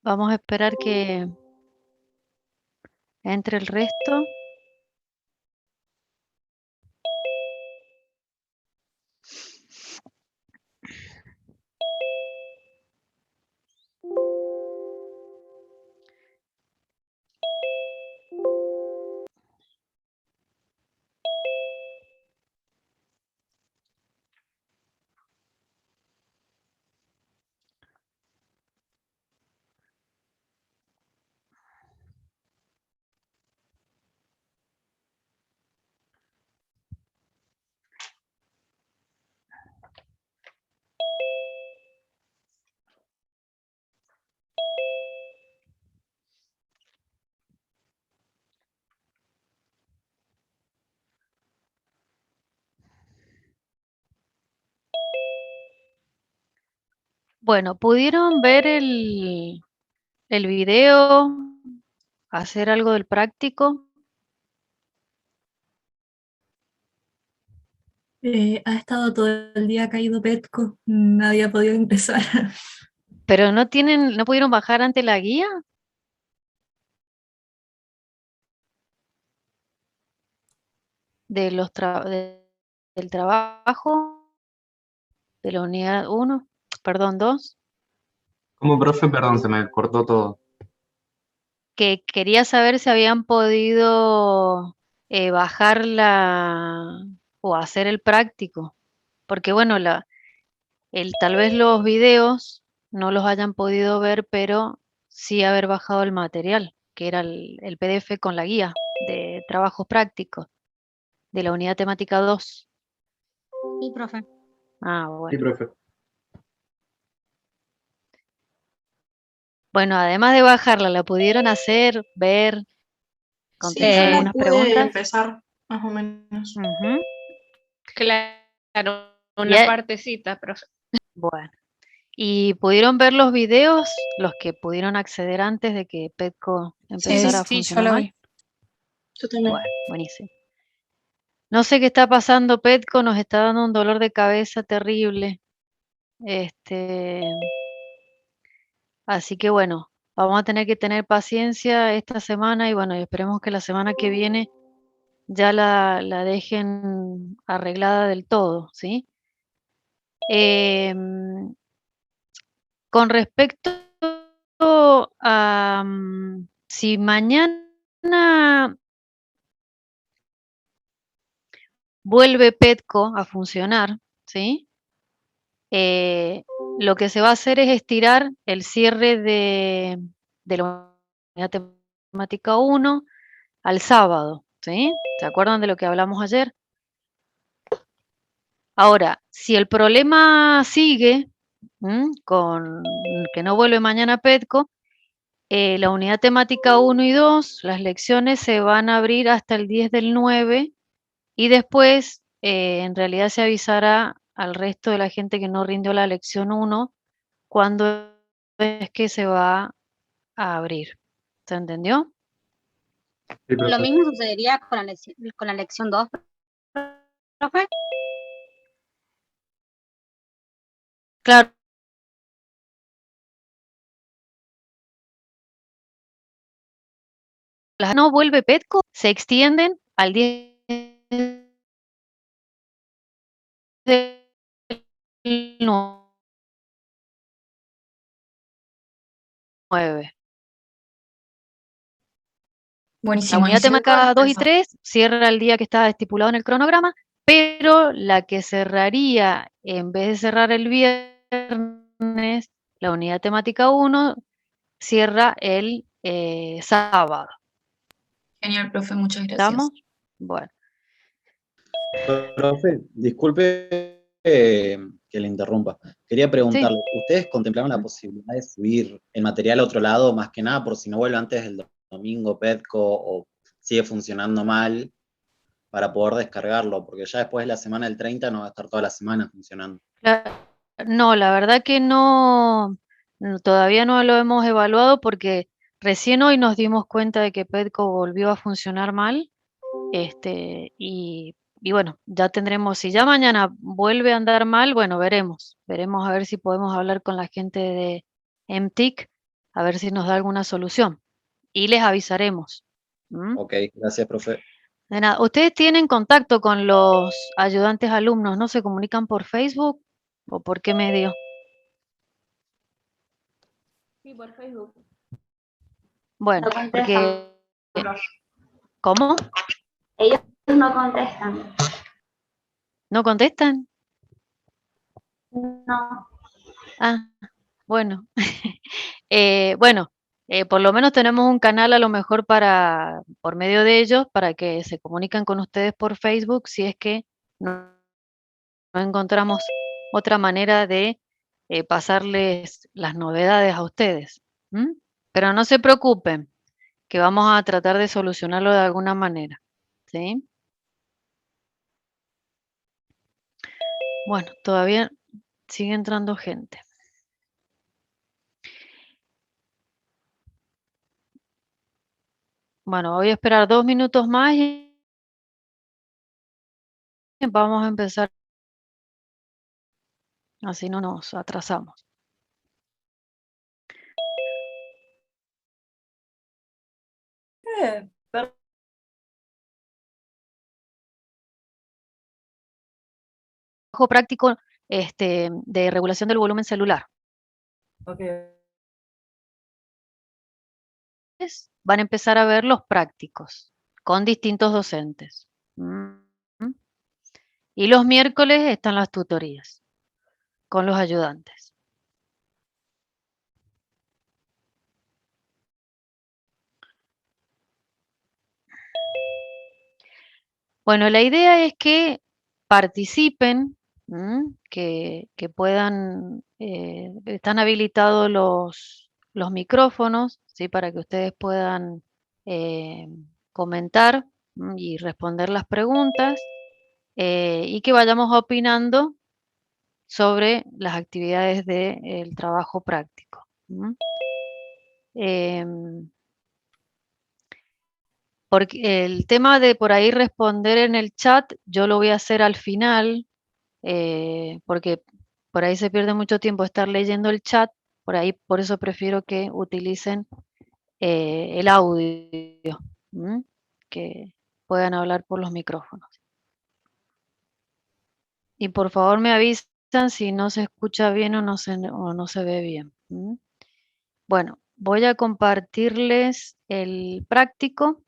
Vamos a esperar que entre el resto. Bueno, ¿pudieron ver el video? ¿Hacer algo del práctico? Ha estado todo el día caído Petco, no había podido empezar. ¿Pero no pudieron bajar ante la guía de del trabajo de la unidad uno, perdón, 2? Como profe, perdón, se me cortó todo. Que quería saber si habían podido bajar o hacer el práctico. Porque bueno, tal vez los videos no los hayan podido ver, pero sí haber bajado el material, que era el PDF con la guía de trabajos prácticos de la unidad temática 2. Sí, profe. Ah, Sí, bueno. profe. Bueno, además de bajarla, ¿la pudieron hacer, ver, Sí, contestar yo la algunas pude preguntas? empezar, más o menos. Ujú. Claro, Y, una partecita, profe. bueno, ¿y pudieron ver los videos, los que pudieron acceder antes de que Petco empezara a Sí, yo funcionar lo mal? vi. Yo también. Bueno, buenísimo. No sé qué está pasando, Petco, nos está dando un dolor de cabeza terrible. Este, así que bueno, vamos a tener que tener paciencia esta semana y bueno, y esperemos que la semana que viene ya la dejen arreglada del todo, ¿sí? Em, con respecto a si mañana vuelve Petco a funcionar, ¿sí? Eh, lo que se va a hacer es estirar el cierre de la unidad temática 1 al sábado, ¿sí? ¿Se acuerdan de lo que hablamos ayer? Ahora, si el problema sigue, con que no vuelve mañana Petco, la unidad temática 1 y 2, las lecciones se van a abrir hasta el 10 del 9 y después en realidad se avisará al resto de la gente que no rindió la lección 1 cuándo es que se va a abrir. ¿Se entendió? Sí, Lo profe. mismo sucedería con la lección 2, profe. Claro, las no vuelve Petco, se extienden al 10 del 9. La Buenísimo, y unidad si temática 2 y 3 cierra el día que está estipulado en el cronograma, pero la que cerraría, en vez de cerrar el viernes, la unidad temática 1 cierra el sábado. genial, profe, muchas ¿Estamos? gracias. Bueno. Profe, disculpe que le interrumpa. Quería Sí. preguntarle, ¿ustedes contemplaron la posibilidad de subir el material a otro lado, más que nada por si no vuelve antes del domingo Petco o sigue funcionando mal, para poder descargarlo? Porque ya después de la semana del 30 no va a estar toda la semana funcionando. No, la verdad que no, todavía no lo hemos evaluado porque recién hoy nos dimos cuenta de que Petco volvió a funcionar mal. Y bueno, ya tendremos, si ya mañana vuelve a andar mal, bueno, veremos a ver si podemos hablar con la gente de MTIC a ver si nos da alguna solución. Y les avisaremos. ¿Mm? Ok, gracias, profe. De nada. ¿Ustedes tienen contacto con los ayudantes alumnos? ¿No se comunican por Facebook o por qué medio? Sí, por Facebook. Bueno, No contestan. porque... ¿Cómo? Ellos no contestan. ¿No contestan? No. Ah, bueno. Bueno, por lo menos tenemos un canal a lo mejor por medio de ellos, para que se comuniquen con ustedes por Facebook si es que no encontramos otra manera de pasarles las novedades a ustedes. ¿Mm? Pero no se preocupen, que vamos a tratar de solucionarlo de alguna manera. ¿Sí? Bueno, todavía sigue entrando gente. Bueno, voy a esperar 2 minutos más y vamos a empezar. Así no nos atrasamos. Trabajo práctico de regulación del volumen celular. Van a empezar a ver los prácticos con distintos docentes. Y los miércoles están las tutorías con los ayudantes. Bueno, la idea es que participen, que puedan, están habilitados los micrófonos, ¿sí? Para que ustedes puedan comentar y responder las preguntas, y que vayamos opinando sobre las actividades del trabajo práctico. Porque el tema de por ahí responder en el chat, yo lo voy a hacer al final, porque por ahí se pierde mucho tiempo estar leyendo el chat, por eso prefiero que utilicen el audio, que puedan hablar por los micrófonos. Y por favor me avisan si no se escucha bien o no se ve bien. Bueno, voy a compartirles el práctico.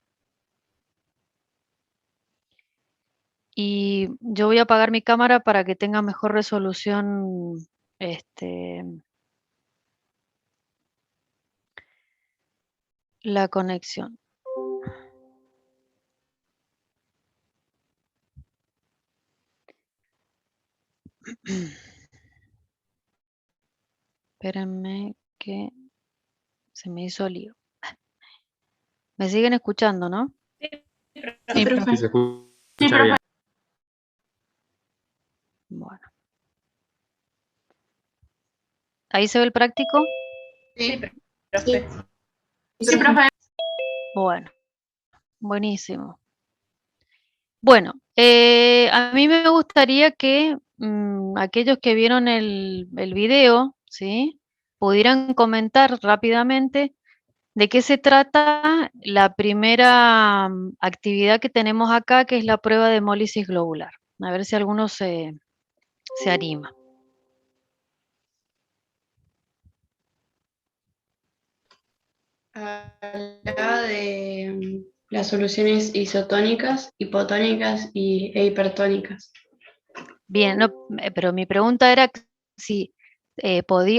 Y yo voy a apagar mi cámara para que tenga mejor resolución la conexión. Espérenme que se me hizo lío. ¿Me siguen escuchando, no? Sí, profe. Sí, se escucha bien. Bueno. ¿Ahí se ve el práctico? Sí, profe. Sí, profe. Bueno, buenísimo. Bueno, a mí me gustaría que aquellos que vieron el video, ¿sí? Pudieran comentar rápidamente de qué se trata la primera actividad que tenemos acá, que es la prueba de hemólisis globular. A ver si alguno se anima. Hablaba de las soluciones isotónicas, hipotónicas e hipertónicas. Bien, no, pero mi pregunta era si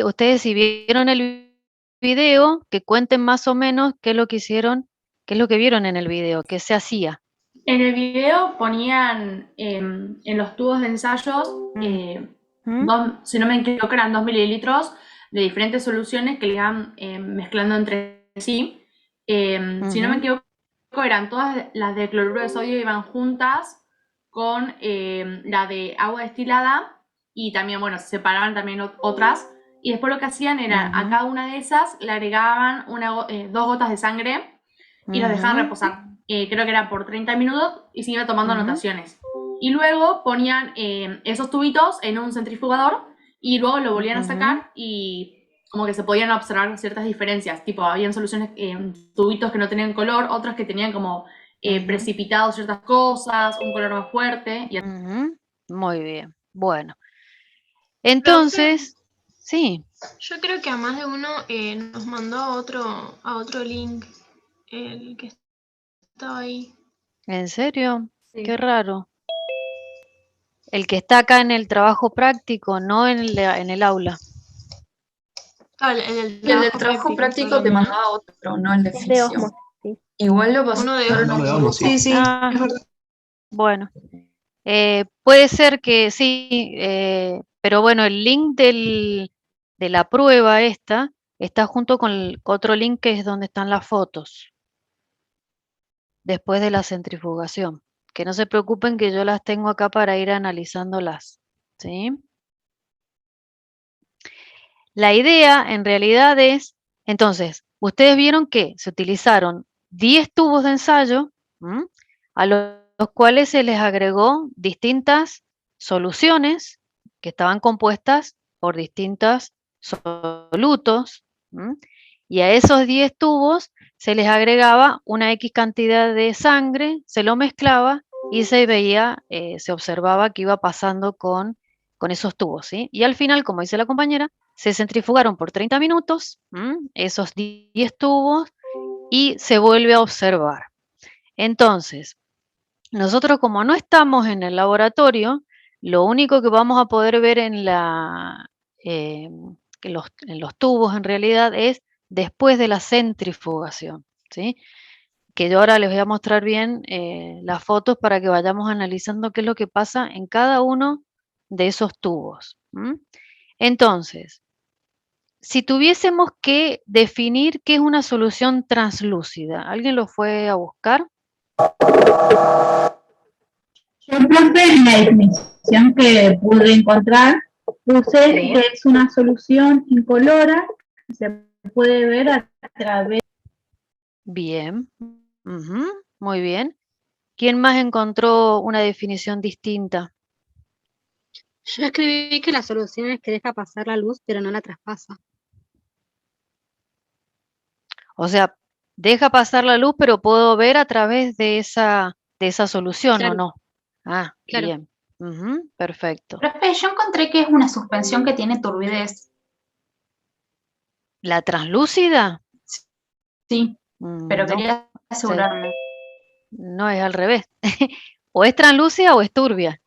ustedes si vieron el video, que cuenten más o menos qué es lo que hicieron, qué es lo que vieron en el video, qué se hacía. En el video ponían en los tubos de ensayos, si no me equivoco, eran 2 mililitros de diferentes soluciones que le iban mezclando entre sí. Si no me equivoco, eran todas las de cloruro de sodio, iban juntas con la de agua destilada, y también, bueno, se separaban también otras. Y después lo que hacían era, a cada una de esas le agregaban 2 gotas de sangre y los dejaban reposar. Creo que era por 30 minutos y se iba tomando anotaciones. Y luego ponían esos tubitos en un centrifugador y luego lo volvían a sacar y como que se podían observar ciertas diferencias. Tipo, habían soluciones, tubitos que no tenían color, otros que tenían como precipitado ciertas cosas, un color más fuerte. Y Muy bien. Bueno. Entonces, sí. Yo creo que a más de uno nos mandó a otro link, el que estaba ahí. ¿En serio? Sí. Qué raro. El que está acá en el trabajo práctico, no en el aula. Ah, El del trabajo práctico te mandaba otro, no el de Es de ficción. Osmos, sí. Igual lo pasó. Uno de No le damos, sí. Sí, Ah. es verdad. Bueno, puede ser que sí, pero bueno, el link de la prueba esta está junto con el otro link que es donde están las fotos, después de la centrifugación. Que no se preocupen que yo las tengo acá para ir analizándolas, ¿sí? La idea en realidad es, entonces, ustedes vieron que se utilizaron 10 tubos de ensayo, a los cuales se les agregó distintas soluciones que estaban compuestas por distintos solutos, y a esos 10 tubos se les agregaba una X cantidad de sangre, se lo mezclaba y se veía, se observaba qué iba pasando con esos tubos, ¿sí? Y al final, como dice la compañera, se centrifugaron por 30 minutos, esos 10 tubos, y se vuelve a observar. Entonces, nosotros como no estamos en el laboratorio, lo único que vamos a poder ver en los tubos en realidad es después de la centrifugación, ¿sí? Que yo ahora les voy a mostrar bien las fotos para que vayamos analizando qué es lo que pasa en cada uno de esos tubos. Entonces, si tuviésemos que definir qué es una solución translúcida, ¿alguien lo fue a buscar? Yo, profe, en la definición que pude encontrar, puse Sí. que es una solución incolora que se puede ver a través. Bien, muy bien. ¿Quién más encontró una definición distinta? Yo escribí que la solución es que deja pasar la luz, pero no la traspasa. O sea, deja pasar la luz, pero puedo ver a través de esa solución, Claro. ¿o no? Ah, Claro. bien. Perfecto. Profe, yo encontré que es una suspensión que tiene turbidez. ¿La translúcida? Sí, pero No, quería asegurarme. no es al revés. O es translúcida o es turbia.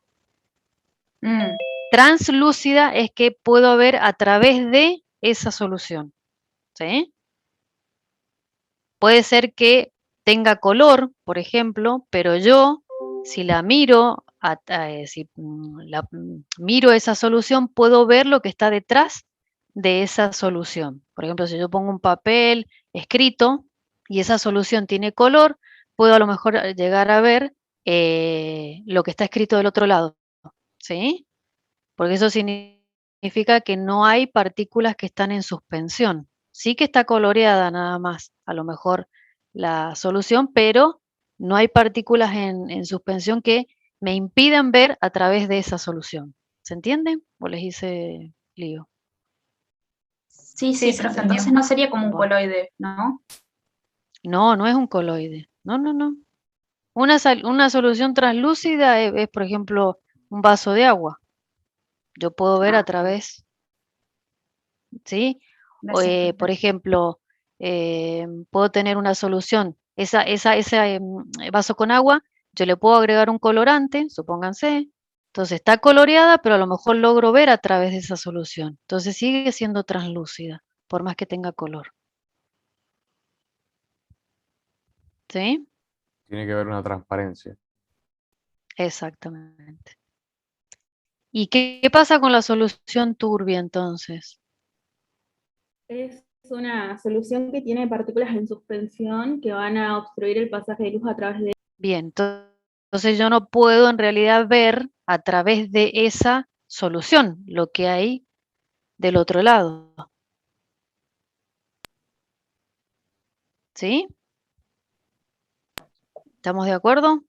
Translúcida es que puedo ver a través de esa solución, ¿sí? Puede ser que tenga color, por ejemplo, pero yo, si la miro, miro esa solución, puedo ver lo que está detrás de esa solución. Por ejemplo, si yo pongo un papel escrito y esa solución tiene color, puedo a lo mejor llegar a ver lo que está escrito del otro lado, ¿sí? Porque eso significa que no hay partículas que están en suspensión. Sí que está coloreada nada más, a lo mejor la solución, pero no hay partículas en suspensión que me impidan ver a través de esa solución. ¿Se entiende? ¿O les hice lío? Sí, Sí, profe, se entonces entendió. no sería como un Bueno. coloide, ¿no? No, no es un coloide. No, no, no. Una solución translúcida es, por ejemplo, un vaso de agua. Yo puedo ver a través, ¿sí? Gracias, profe. Por ejemplo, puedo tener una solución, ese vaso con agua, yo le puedo agregar un colorante, supónganse, entonces está coloreada, pero a lo mejor logro ver a través de esa solución. Entonces sigue siendo translúcida, por más que tenga color. ¿Sí? Tiene que haber una transparencia. Exactamente. ¿Y qué pasa con la solución turbia entonces? Es una solución que tiene partículas en suspensión que van a obstruir el pasaje de luz a través de... Bien, entonces yo no puedo en realidad ver a través de esa solución lo que hay del otro lado. ¿Sí? ¿Estamos de acuerdo?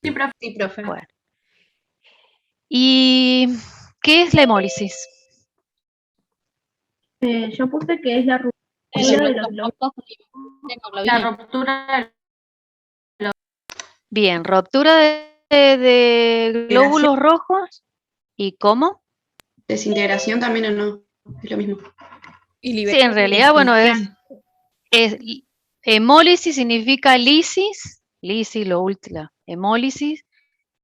Sí, profe. Sí, profe. Bueno. ¿Y qué es la hemólisis? Yo puse que es la ruptura de los glóbulos. La ruptura del Bien, ruptura de glóbulos rojos. ¿Y cómo? Desintegración también o no, es lo mismo. Sí, en realidad, bueno, es hemólisis significa lisis, hemólisis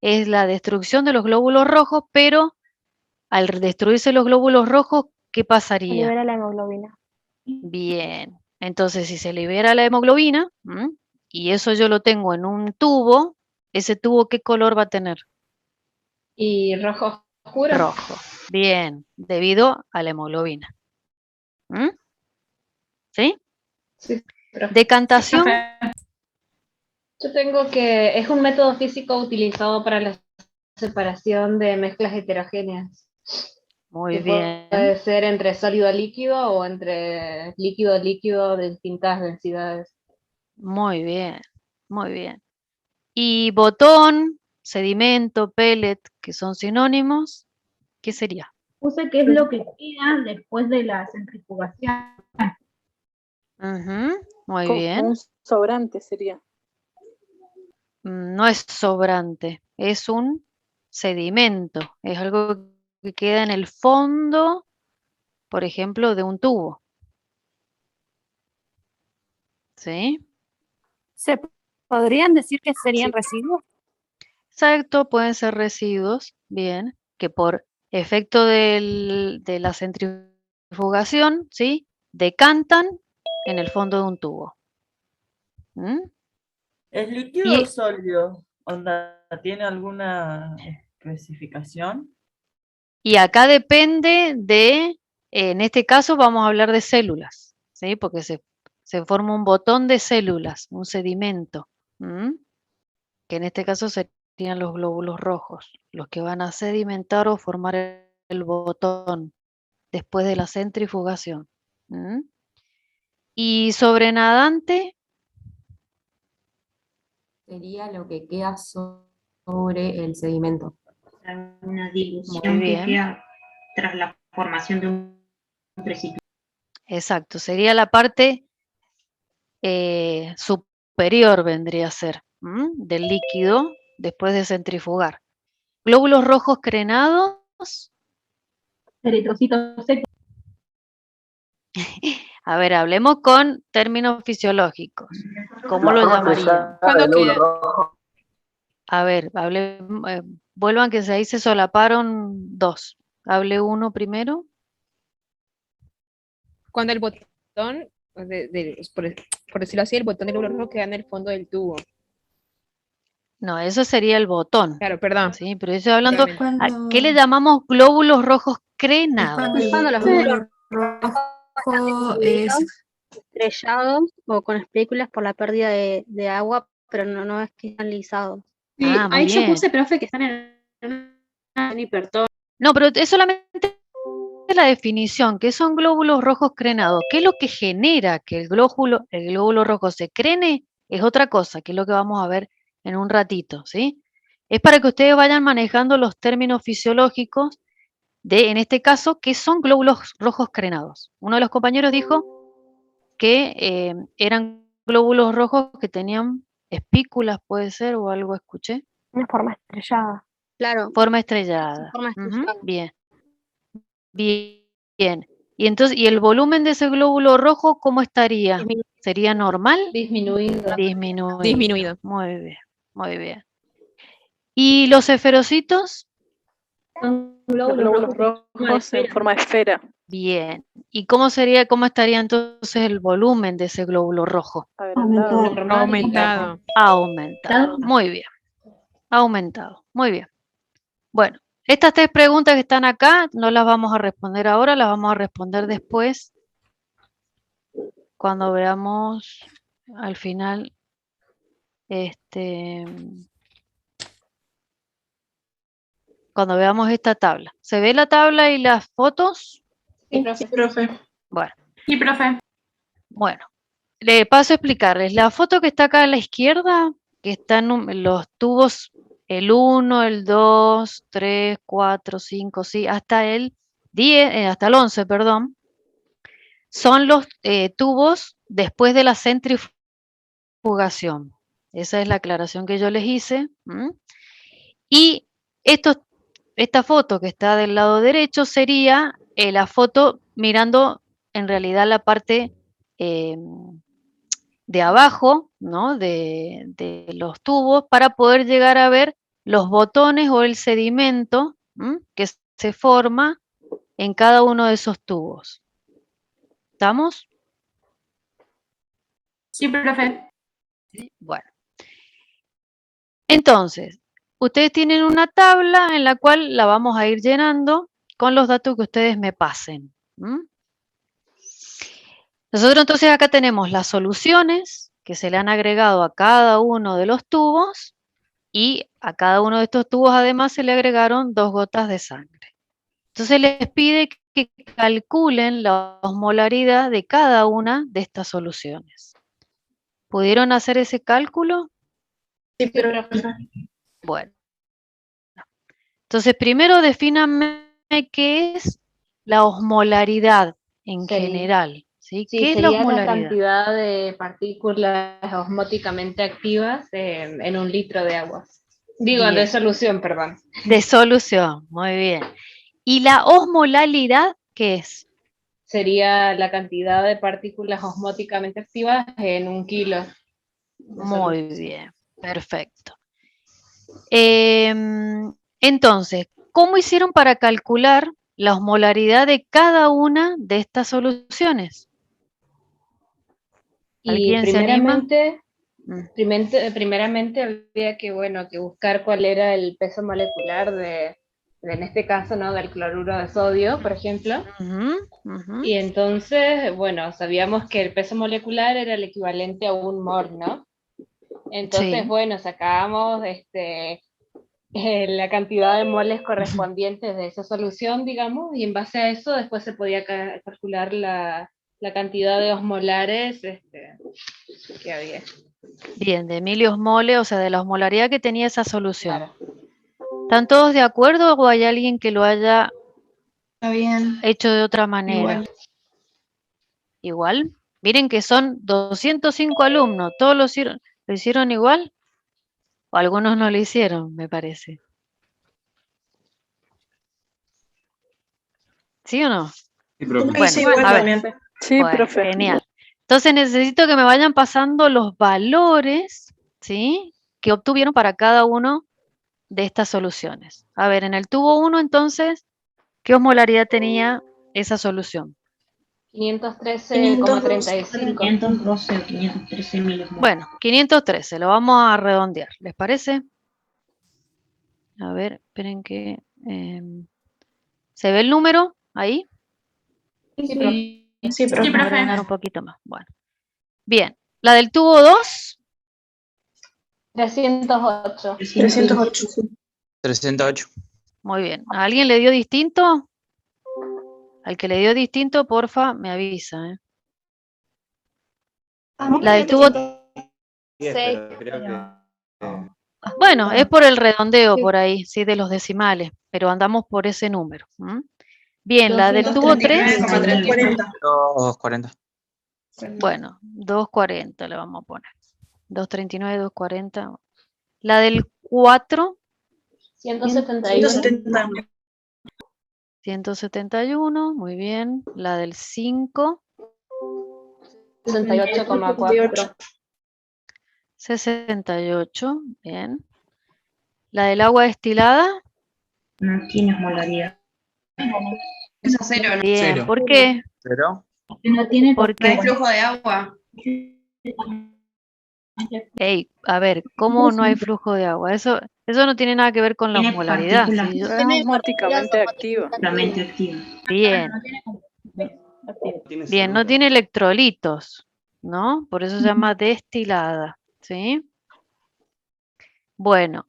es la destrucción de los glóbulos rojos, pero al destruirse los glóbulos rojos, ¿qué pasaría? Libera la hemoglobina. Bien, entonces si se libera la hemoglobina, y eso yo lo tengo en un tubo, ¿ese tubo qué color va a tener? Y rojo oscuro. Rojo. Bien, debido a la hemoglobina. ¿Sí? Sí, profe. Decantación. Yo tengo que es un método físico utilizado para la separación de mezclas heterogéneas. Muy Que bien. puede ser entre sólido a líquido o entre líquido a líquido de distintas densidades. Muy bien, muy bien. Y botón, sedimento, pellet, que son sinónimos, ¿qué sería? Puse que es lo que queda después de la centrifugación. Muy Como bien. un sobrante sería. No es sobrante, es un sedimento, es algo que queda en el fondo, por ejemplo, de un tubo. ¿Sí? ¿Se podrían decir que serían residuos? Exacto, pueden ser residuos, bien, que por efecto de la centrifugación, ¿sí? Decantan en el fondo de un tubo. ¿Es líquido o sólido? Onda, ¿tiene alguna especificación? Y acá depende de, en este caso vamos a hablar de células, ¿sí? Porque se forma un botón de células, un sedimento, que en este caso serían los glóbulos rojos, los que van a sedimentar o formar el botón después de la centrifugación. Y sobrenadante. Sería lo que queda sobre el sedimento. Una Muy dilución que bien. queda tras la formación de un precipicio. Exacto, sería la parte superior, vendría a ser, del líquido después de centrifugar. Glóbulos rojos crenados. Eritrocitos secos. A ver, hablemos con términos fisiológicos. ¿Cómo lo llamarían? ¿Cuándo queda? A ver, vuelvan que ahí se solaparon dos. Hable uno primero. Cuando el botón, por decirlo así, el botón del glóbulo rojo queda en el fondo del tubo. No, eso sería el botón. Claro, perdón. Sí, pero yo estoy hablando, Cuando- ¿a qué le llamamos glóbulos rojos Es crenados? cuando Es cuando el los glóbulo glóbulos rojo es estrellados o con espléculas por la pérdida de agua, pero no es que están lisados. Sí, Ah, muy ahí yo bien. puse, profe, que están en hipertonía. No, pero es solamente la definición, que son glóbulos rojos crenados. ¿Qué es lo que genera que el glóbulo rojo se crene? Es otra cosa, que es lo que vamos a ver en un ratito, ¿sí? Es para que ustedes vayan manejando los términos fisiológicos de, en este caso, ¿qué son glóbulos rojos crenados? Uno de los compañeros dijo que eran glóbulos rojos que tenían espículas, puede ser, o algo escuché. Una forma estrellada. Claro. Forma estrellada. Forma estrellada. Bien. Bien. Y entonces, ¿y el volumen de ese glóbulo rojo cómo estaría? ¿Sería normal? Disminuido. Disminuido. Muy bien, muy bien. ¿Y los esferocitos? Son Los glóbulos rojos en forma de esfera. Bien. ¿Y cómo estaría entonces el volumen de ese glóbulo rojo? Aumentado. Aumentado. Muy bien. Aumentado. Muy bien. Bueno, estas tres preguntas que están acá no las vamos a responder ahora, las vamos a responder después, cuando veamos al final cuando veamos esta tabla. ¿Se ve la tabla y las fotos? Sí, profe. Bueno. Sí, profe. Bueno, le paso a explicarles. La foto que está acá a la izquierda, que están los tubos, el 1, el 2, 3, 4, 5, sí, hasta el 10, hasta el 11, perdón. son los tubos después de la centrifugación. Esa es la aclaración que yo les hice. Y esta foto que está del lado derecho sería la foto mirando en realidad la parte de abajo, ¿no? de los tubos para poder llegar a ver los botones o el sedimento que se forma en cada uno de esos tubos. ¿Estamos? Sí, profe. Bueno. Entonces, ustedes tienen una tabla en la cual la vamos a ir llenando con los datos que ustedes me pasen. Nosotros entonces acá tenemos las soluciones que se le han agregado a cada uno de los tubos y a cada uno de estos tubos además se le agregaron 2 gotas de sangre. Entonces les pide que calculen la osmolaridad de cada una de estas soluciones. ¿Pudieron hacer ese cálculo? Sí, pero Bueno. Entonces primero defínanme qué es la osmolaridad en general. ¿Sí? Sí, ¿Qué es la sería la osmolaridad? cantidad de partículas osmóticamente activas en un litro de agua. Digo, Bien. de solución, perdón. De solución, muy bien. ¿Y la osmolaridad qué es? Sería la cantidad de partículas osmóticamente activas en 1 kilo. Muy bien, perfecto. Entonces, ¿cómo hicieron para calcular la osmolaridad de cada una de estas soluciones? Y ¿Alguien se anima? primeramente había que, bueno, que buscar cuál era el peso molecular en este caso, ¿no? Del cloruro de sodio, por ejemplo. Y entonces, bueno, sabíamos que el peso molecular era el equivalente a 1 mol, ¿no? Entonces, Sí. bueno, sacábamos la cantidad de moles correspondientes de esa solución, digamos, y en base a eso después se podía calcular la cantidad de osmolares que había. Bien, de miliosmole, o sea, de la osmolaridad que tenía esa solución. ¿Están todos de acuerdo o hay alguien que lo haya hecho de otra manera? ¿Igual? Miren que son 205 alumnos, ¿todos lo hicieron igual? O algunos no lo hicieron, me parece. ¿Sí o no? Sí, profe. Bueno, a ver. Sí, Bueno, profe. genial. Entonces necesito que me vayan pasando los valores, ¿sí? Que obtuvieron para cada uno de estas soluciones. A ver, en el tubo 1, entonces, ¿qué osmolaridad tenía esa solución? 513,35. 512 o 513 miliosmoles. Bueno, 513, lo vamos a redondear, ¿les parece? A ver, esperen que... ¿se ve el número ahí? Sí, Sí, Vamos a profe. agrandar un poquito más. Bueno. Bien, la del tubo 2, 308. 308. 308. muy bien. ¿A alguien le dio distinto? Al que le dio distinto, porfa, me avisa. La del tubo... Pero creo que... Bueno, es por el redondeo por ahí, sí, de los decimales, pero andamos por ese número. Bien, la del tubo 3, 240. bueno, 240 le vamos a poner. 239, 240. La del 4, 171. 171, muy bien. La del 5, 68,4. 68, bien. La del agua destilada, No tiene osmolaridad. Es a 0, ¿no? bien. Cero. ¿Por qué? ¿Cero? No tiene ¿Por No qué? hay flujo de agua. Ey, a ver, ¿cómo no hay flujo de agua? Eso no tiene nada que ver con la Tiene osmolaridad. partículas ¿sí? Es osmóticamente activa. osmolariamente activas. Bien, bien, no tiene electrolitos, ¿no? Por eso se llama destilada, ¿sí? Bueno,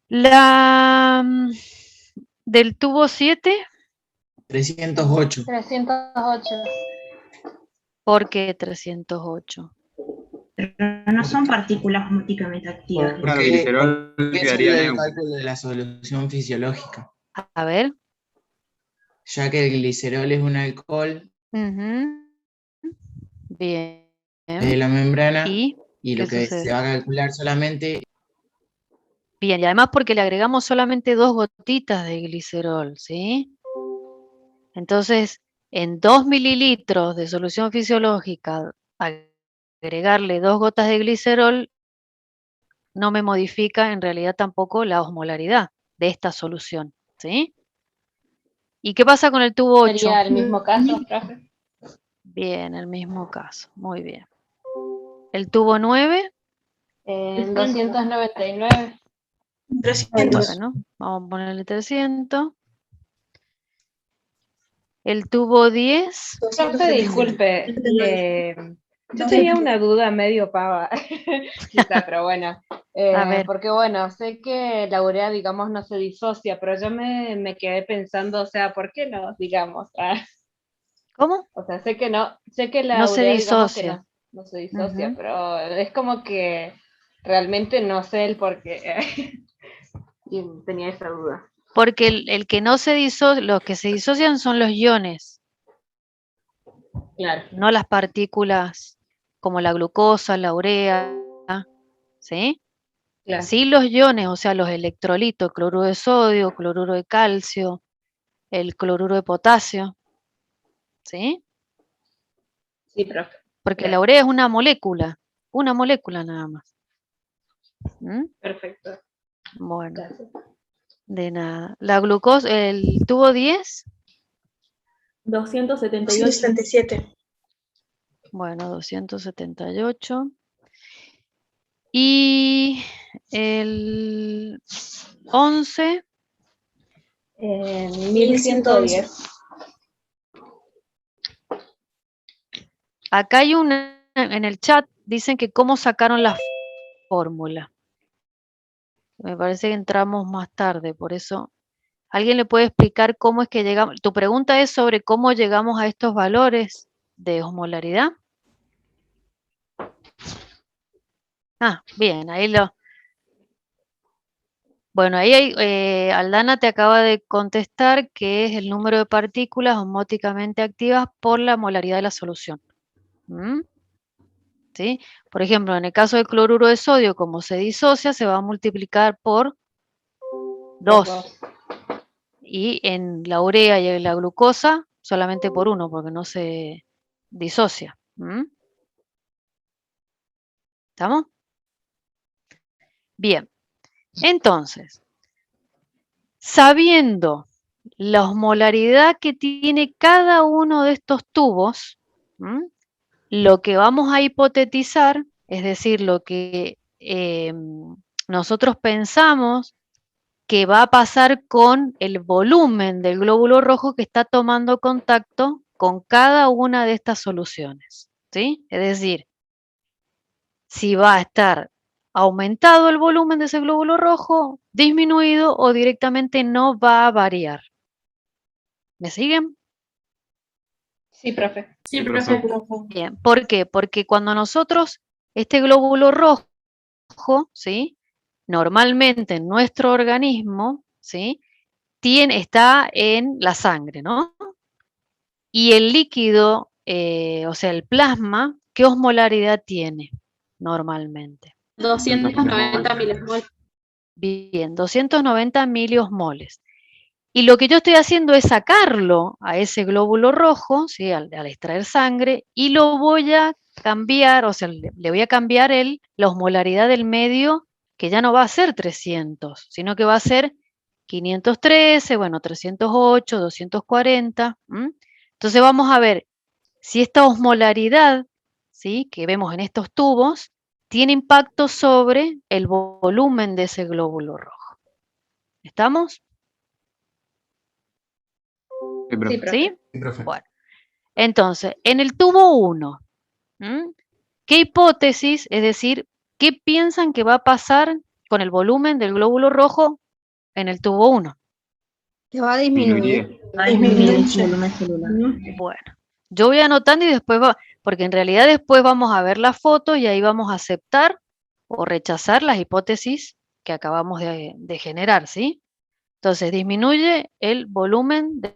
la del tubo 7, 308. 308. ¿por qué 308? Pero no son partículas osmóticamente activas. Porque el glicerol Porque quedaría sería el neutro. cálculo de la solución fisiológica. A ver, Ya que el glicerol es un alcohol, Ujú. Bien. La membrana ¿Y y lo qué que sucede? se va a calcular solamente. Bien, y además porque le agregamos solamente 2 gotitas de glicerol, ¿sí? Entonces, en 2 mililitros de solución fisiológica, agregarle 2 gotas de glicerol no me modifica en realidad tampoco la osmolaridad de esta solución, ¿sí? ¿Y qué pasa con el tubo 8? Sería el mismo caso, profe. Bien, el mismo caso, muy bien. ¿El tubo 9? En 299. 300. Bueno, vamos a ponerle 300. El tubo 10. Profe, disculpe, yo tenía una duda medio pava, quizá, pero bueno, A ver. porque bueno, sé que la urea, digamos, no se disocia, pero yo me quedé pensando, o sea, ¿por qué no, digamos? ¿Cómo? O sea, sé que la No se urea, digamos, que disocia. no se disocia, Ujú. pero es como que realmente no sé el por qué, y tenía esa duda. Porque el que no se disocia, los que se disocian son los iones, Claro. no las partículas como la glucosa, la urea, ¿sí? Claro. Sí los iones, o sea, los electrolitos, cloruro de sodio, cloruro de calcio, el cloruro de potasio, ¿sí? Sí, profe. Porque la Gracias. urea es una molécula nada más. ¿Mm? Perfecto. Bueno, Gracias. de nada. La glucosa, el tubo 10, 278. 277. bueno, 278. Y el 11, 1110. acá hay una, en el chat dicen que cómo sacaron la fórmula. Me parece que entramos más tarde, por eso. ¿Alguien le puede explicar cómo es que llegamos? Tu pregunta es sobre cómo llegamos a estos valores de osmolaridad. Ah, bien, ahí lo. Bueno, ahí hay, Aldana te acaba de contestar que es el número de partículas osmóticamente activas por la molaridad de la solución. ¿Mm? ¿Sí? Por ejemplo, en el caso del cloruro de sodio, como se disocia, se va a multiplicar por 2. Y en la urea y en la glucosa, solamente por 1, porque no se disocia. ¿Mm? ¿Estamos? Bien. Entonces, sabiendo la osmolaridad que tiene cada uno de estos tubos, ¿m? Lo que vamos a hipotetizar, es decir, lo que nosotros pensamos que va a pasar con el volumen del glóbulo rojo que está tomando contacto con cada una de estas soluciones, ¿sí? Es decir, si va a estar aumentado el volumen de ese glóbulo rojo, disminuido o directamente no va a variar. ¿Me siguen? Sí, profe. Sí, profe. Bien, ¿por qué? Porque cuando nosotros, este glóbulo rojo, ¿sí? Normalmente en nuestro organismo, ¿sí? Está en la sangre, ¿no? Y el líquido, o sea, el plasma, ¿qué osmolaridad tiene normalmente? 290 milimol. Bien, 290 miliosmoles. Y lo que yo estoy haciendo es sacarlo a ese glóbulo rojo, ¿sí? al extraer sangre, y lo voy a cambiar, o sea, le voy a cambiar la osmolaridad del medio, que ya no va a ser 300, sino que va a ser 513, bueno, 308, 240. Entonces vamos a ver si esta osmolaridad, ¿sí? que vemos en estos tubos, tiene impacto sobre el volumen de ese glóbulo rojo. ¿Estamos? Sí, profe. ¿Sí? Sí, profe. Bueno, entonces, en el tubo 1, ¿qué hipótesis, es decir, qué piensan que va a pasar con el volumen del glóbulo rojo en el tubo 1? Que va a disminuir. Bueno, yo voy anotando y después porque en realidad después vamos a ver la foto y ahí vamos a aceptar o rechazar las hipótesis que acabamos de generar, ¿sí? Entonces, disminuye el volumen del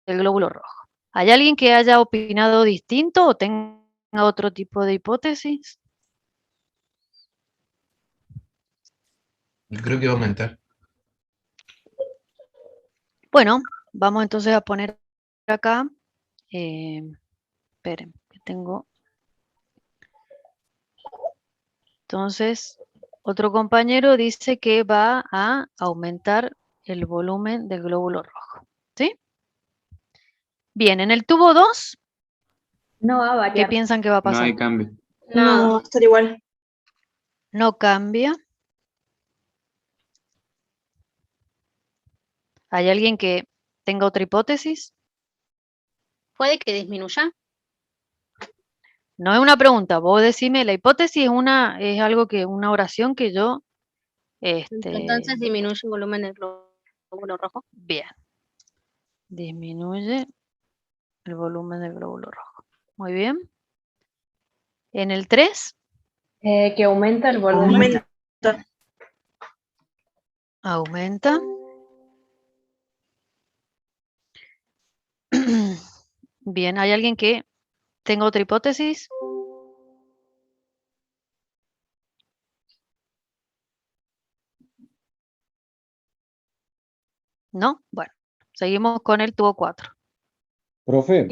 glóbulo rojo. ¿Hay alguien que haya opinado distinto o tenga otro tipo de hipótesis? Yo creo que va a aumentar. Bueno, vamos entonces a poner acá. Esperen, que tengo. Entonces, otro compañero dice que va a aumentar el volumen del glóbulo rojo. ¿Sí? Bien, en el tubo 2, No va a ¿qué variar. piensan que va a No pasar? hay cambio. No, va a estar igual. No cambia. ¿Hay alguien que tenga otra hipótesis? ¿Puede que disminuya? No es una pregunta, vos decime, la hipótesis es algo que, una oración que yo, Entonces disminuye el volumen del glóbulo rojo. bien. Disminuye el volumen del glóbulo rojo. Muy bien. En el 3, Que aumenta el volumen. aumenta. Bien, ¿hay alguien que tenga otra hipótesis? ¿No? Bueno, seguimos con el tubo 4. Profe,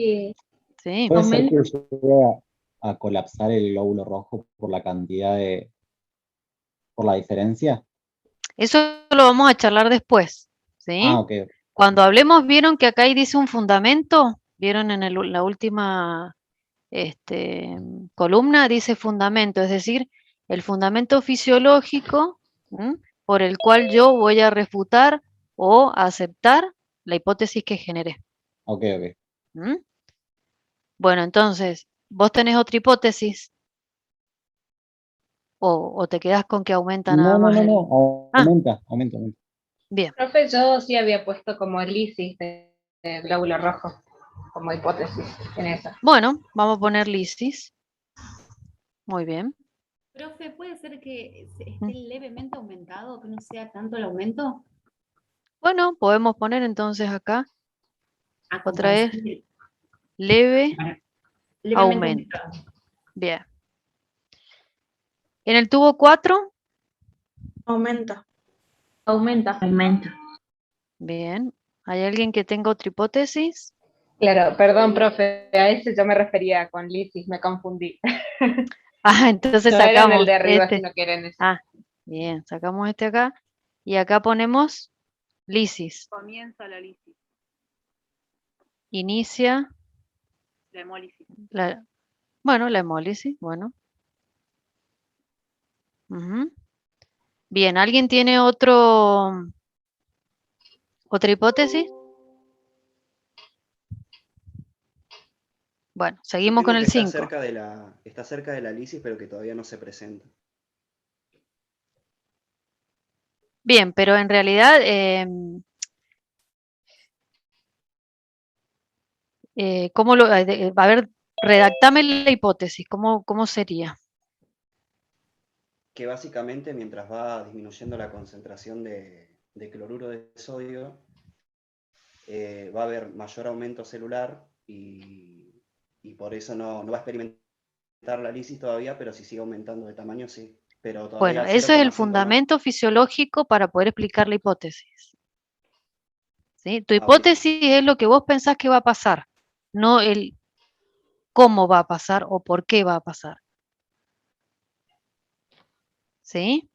Sí. ¿puede ser que llegue a colapsar el glóbulo rojo por la cantidad de... por la diferencia? Eso lo vamos a charlar después. ¿Sí? Ah, ok. Cuando hablemos, ¿vieron que acá ahí dice un fundamento? ¿Vieron en la última columna? Dice fundamento, es decir, el fundamento fisiológico por el cual yo voy a refutar o aceptar la hipótesis que generé. Ok. ¿Mm? Bueno, entonces, ¿vos tenés otra hipótesis? ¿O te quedás con que aumenta nada más? No, aumenta. Bien. Profe, yo sí había puesto como lisis de glóbulo rojo, como hipótesis en esa. Bueno, vamos a poner lisis. Muy bien. Profe, ¿puede ser que esté levemente aumentado, que no sea tanto el aumento? Bueno, podemos poner entonces acá A otra vez comparación del- leve levemente aumento. Bien. En el tubo 4, Aumenta. Aumenta. bien. ¿Hay alguien que tenga otra hipótesis? Claro, perdón, profe, a ese yo me refería con lisis, me confundí. Ah, entonces No era en sacamos el de arriba, este. sino que era en ese. Ah, bien, sacamos este acá. Y acá ponemos lisis. Comienza la lisis, Inicia la hemólisis. la hemólisis, bueno. Ujú. Bien, ¿alguien tiene otra hipótesis? Bueno, seguimos Tengo con que el está 5. está cerca de la lisis, pero que todavía no se presenta. Bien, pero en realidad, ¿cómo lo, a ver, redactame la hipótesis, ¿cómo sería? Que básicamente mientras va disminuyendo la concentración de cloruro de sodio, va a haber mayor aumento celular y por eso no va a experimentar la lisis todavía, pero si sigue aumentando de tamaño, sí. Pero todavía Bueno, ese es el 0,5 no. fundamento fisiológico para poder explicar la hipótesis. ¿Sí? Tu Ah, ok. hipótesis es lo que vos pensás que va a pasar, no el cómo va a pasar o por qué va a pasar. ¿Sí?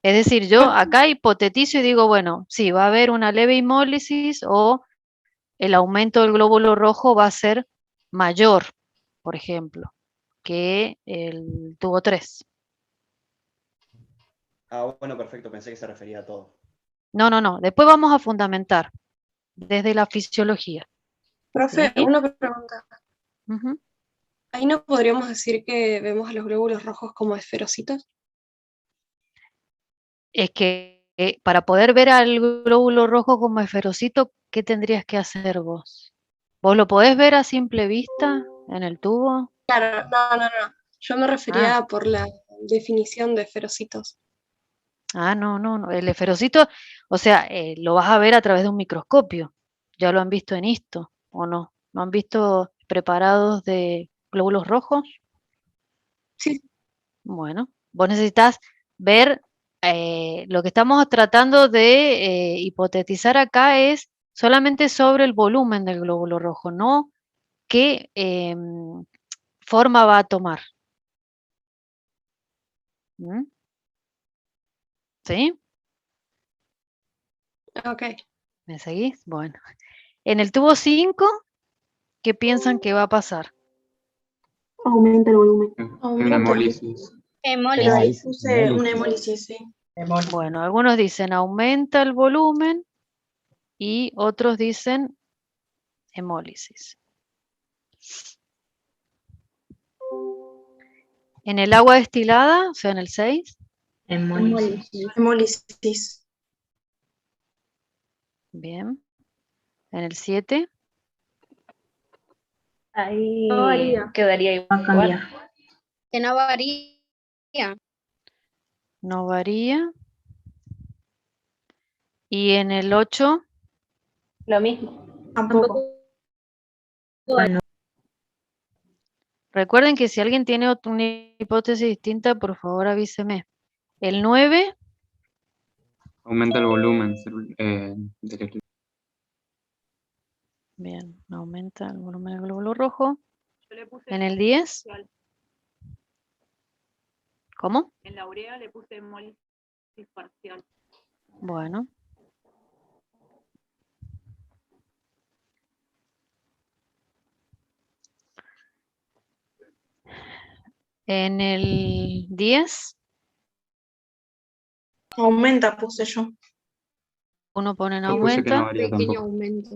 Es decir, yo acá hipotetizo y digo, bueno, sí, va a haber una leve hemólisis o el aumento del glóbulo rojo va a ser mayor, por ejemplo, que el tubo 3. Ah, bueno, perfecto, pensé que se refería a todo. No, después vamos a fundamentar desde la fisiología. Profe, ¿Sí? una pregunta. Ujú. ¿Ahí no podríamos decir que vemos a los glóbulos rojos como esferocitos? Es que para poder ver al glóbulo rojo como esferocito, ¿qué tendrías que hacer vos? ¿Vos lo podés ver a simple vista en el tubo? Claro, no. Yo me refería por la definición de esferocitos. No. El esferocito, o sea, lo vas a ver a través de un microscopio. ¿Ya lo han visto en esto o no? ¿No han visto preparados de glóbulos rojos? Sí. Bueno, vos necesitas ver, lo que estamos tratando de hipotetizar acá es solamente sobre el volumen del glóbulo rojo, no qué forma va a tomar. ¿Mm? ¿Sí? Ok. ¿Me seguís? Bueno. En el tubo 5, ¿qué piensan que va a pasar? Aumenta el volumen. Una hemólisis. Pero ahí puse una hemólisis, sí. Bueno, algunos dicen aumenta el volumen y otros dicen hemólisis. En el agua destilada, o sea, en el 6. Hemólisis. Bien. En el 7. Ahí No varía. quedaría igual. Que no varía. No varía. Y en el 8. Lo mismo. Tampoco. Recuerden que si alguien tiene una hipótesis distinta, por favor avíseme. El 9. Aumenta el volumen del electrocito. Bien, aumenta el volumen del glóbulo rojo. Yo le puse En el 10. parcial. ¿Cómo? En la urea le puse hemólisis parcial. Bueno. En el 10. Aumenta, puse yo. Uno pone en Yo puse que no aumenta, varía Pequeño tampoco. aumento.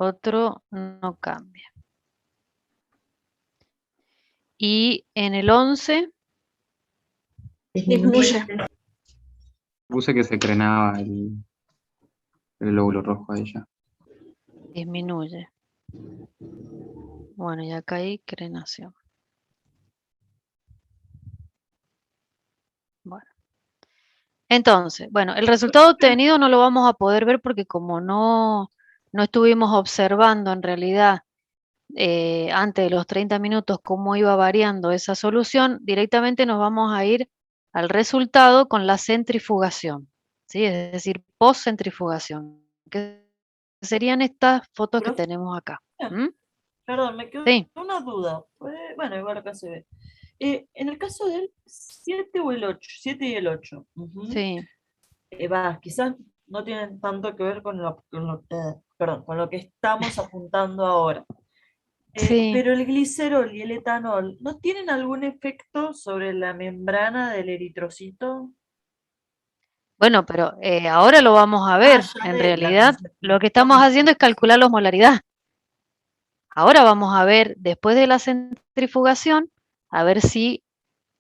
otro no cambia. Y en el 11. Disminuye. Puse que se crenaba el glóbulo rojo ahí ya. Disminuye. Bueno, y acá hay crenación. Bueno. Entonces, bueno, el resultado obtenido no lo vamos a poder ver porque como no estuvimos observando en realidad antes de los 30 minutos cómo iba variando esa solución, directamente nos vamos a ir al resultado con la centrifugación, ¿sí? Es decir, post-centrifugación, que serían estas fotos que tenemos acá. ¿Mm? Perdón, me quedó Sí. una duda. Bueno, igual acá se ve. En el caso del 7 o el 8, 7 y el 8. Sí. Quizás no tienen tanto que ver con lo que estamos apuntando ahora. Sí. Pero el glicerol y el etanol, ¿no tienen algún efecto sobre la membrana del eritrocito? Bueno, pero ahora lo vamos a ver. ya En de la realidad, lo que estamos haciendo es calcular la osmolaridad. Ahora vamos a ver, después de la centrifugación, a ver si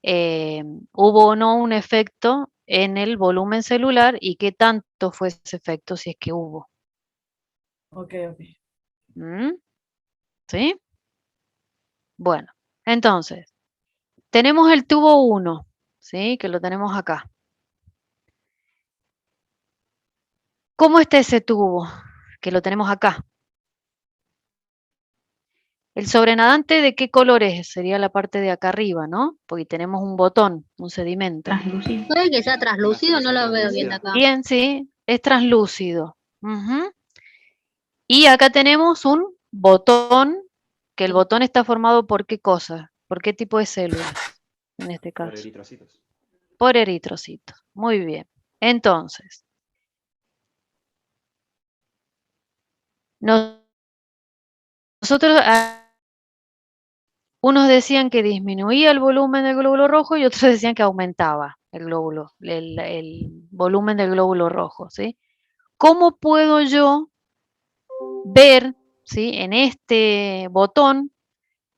hubo o no un efecto en el volumen celular y qué tanto fue ese efecto, si es que hubo. Ok. ¿Mm? ¿Sí? Bueno, entonces, tenemos el tubo 1, ¿sí? Que lo tenemos acá. ¿Cómo está ese tubo? Que lo tenemos acá. El sobrenadante, ¿de qué color es? Sería la parte de acá arriba, ¿no? Porque tenemos un botón, un sedimento. Puede que sea translúcido, no lo veo bien de acá. Bien, sí, es translúcido. Ujú. Y acá tenemos un botón, que el botón está formado por qué cosa, por qué tipo de células, en este Por caso. eritrocitos. Por eritrocitos. Muy bien. Entonces, nosotros, unos decían que disminuía el volumen del glóbulo rojo y otros decían que aumentaba el volumen del glóbulo rojo, ¿sí? ¿Cómo puedo yo ver, ¿sí? En este botón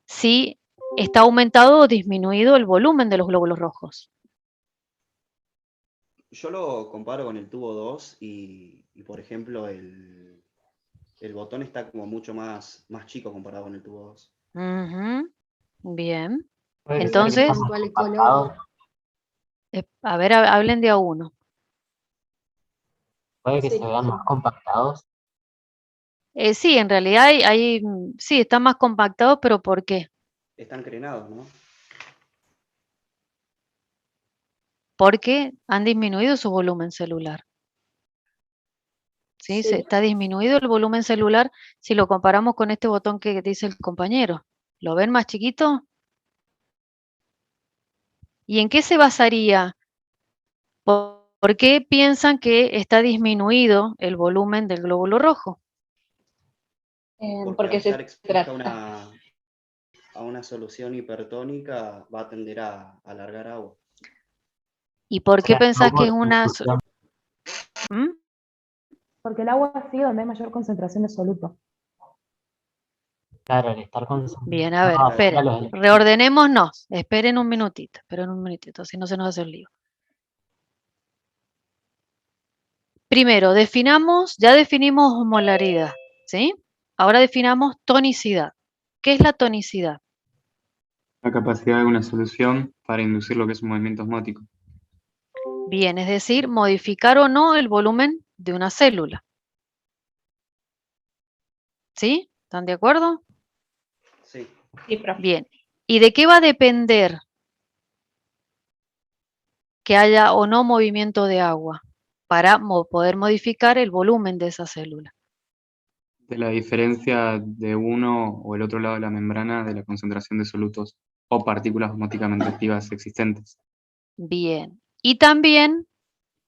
si está aumentado o disminuido el volumen de los glóbulos rojos? Yo lo comparo con el tubo 2 y por ejemplo, el botón está como mucho más chico comparado con el tubo 2. Ujú. Bien. Puede ser Entonces, que ¿Cuál es color? a ver, hablen de a uno. Puede que Sí. se vean más compactados. Sí, en realidad sí, están más compactados, pero ¿por qué? Están crenados, ¿no? Porque han disminuido su volumen celular. ¿Sí? Sí. Está disminuido el volumen celular si lo comparamos con este botón que dice el compañero. ¿Lo ven más chiquito? ¿Y en qué se basaría? ¿Por qué piensan que está disminuido el volumen del glóbulo rojo? Porque al estar expuesta a una solución hipertónica va a tender a alargar agua. ¿Y por qué pensás que es una... ¿Mm? Porque el agua ácido donde hay mayor concentración de soluto. Claro, al estar concentrado. Bien, a ver, esperen, reordenémonos, esperen un minutito, si no se nos hace el lío. Primero, ya definimos osmolaridad, ¿sí? Ahora definamos tonicidad. ¿Qué es la tonicidad? La capacidad de una solución para inducir lo que es un movimiento osmótico. Bien, es decir, modificar o no el volumen de una célula. ¿Sí? ¿Están de acuerdo? Sí. Sí, profe. Bien. ¿Y de qué va a depender que haya o no movimiento de agua para poder modificar el volumen de esa célula? De la diferencia de uno o el otro lado de la membrana de la concentración de solutos o partículas osmóticamente activas existentes. Bien. Y también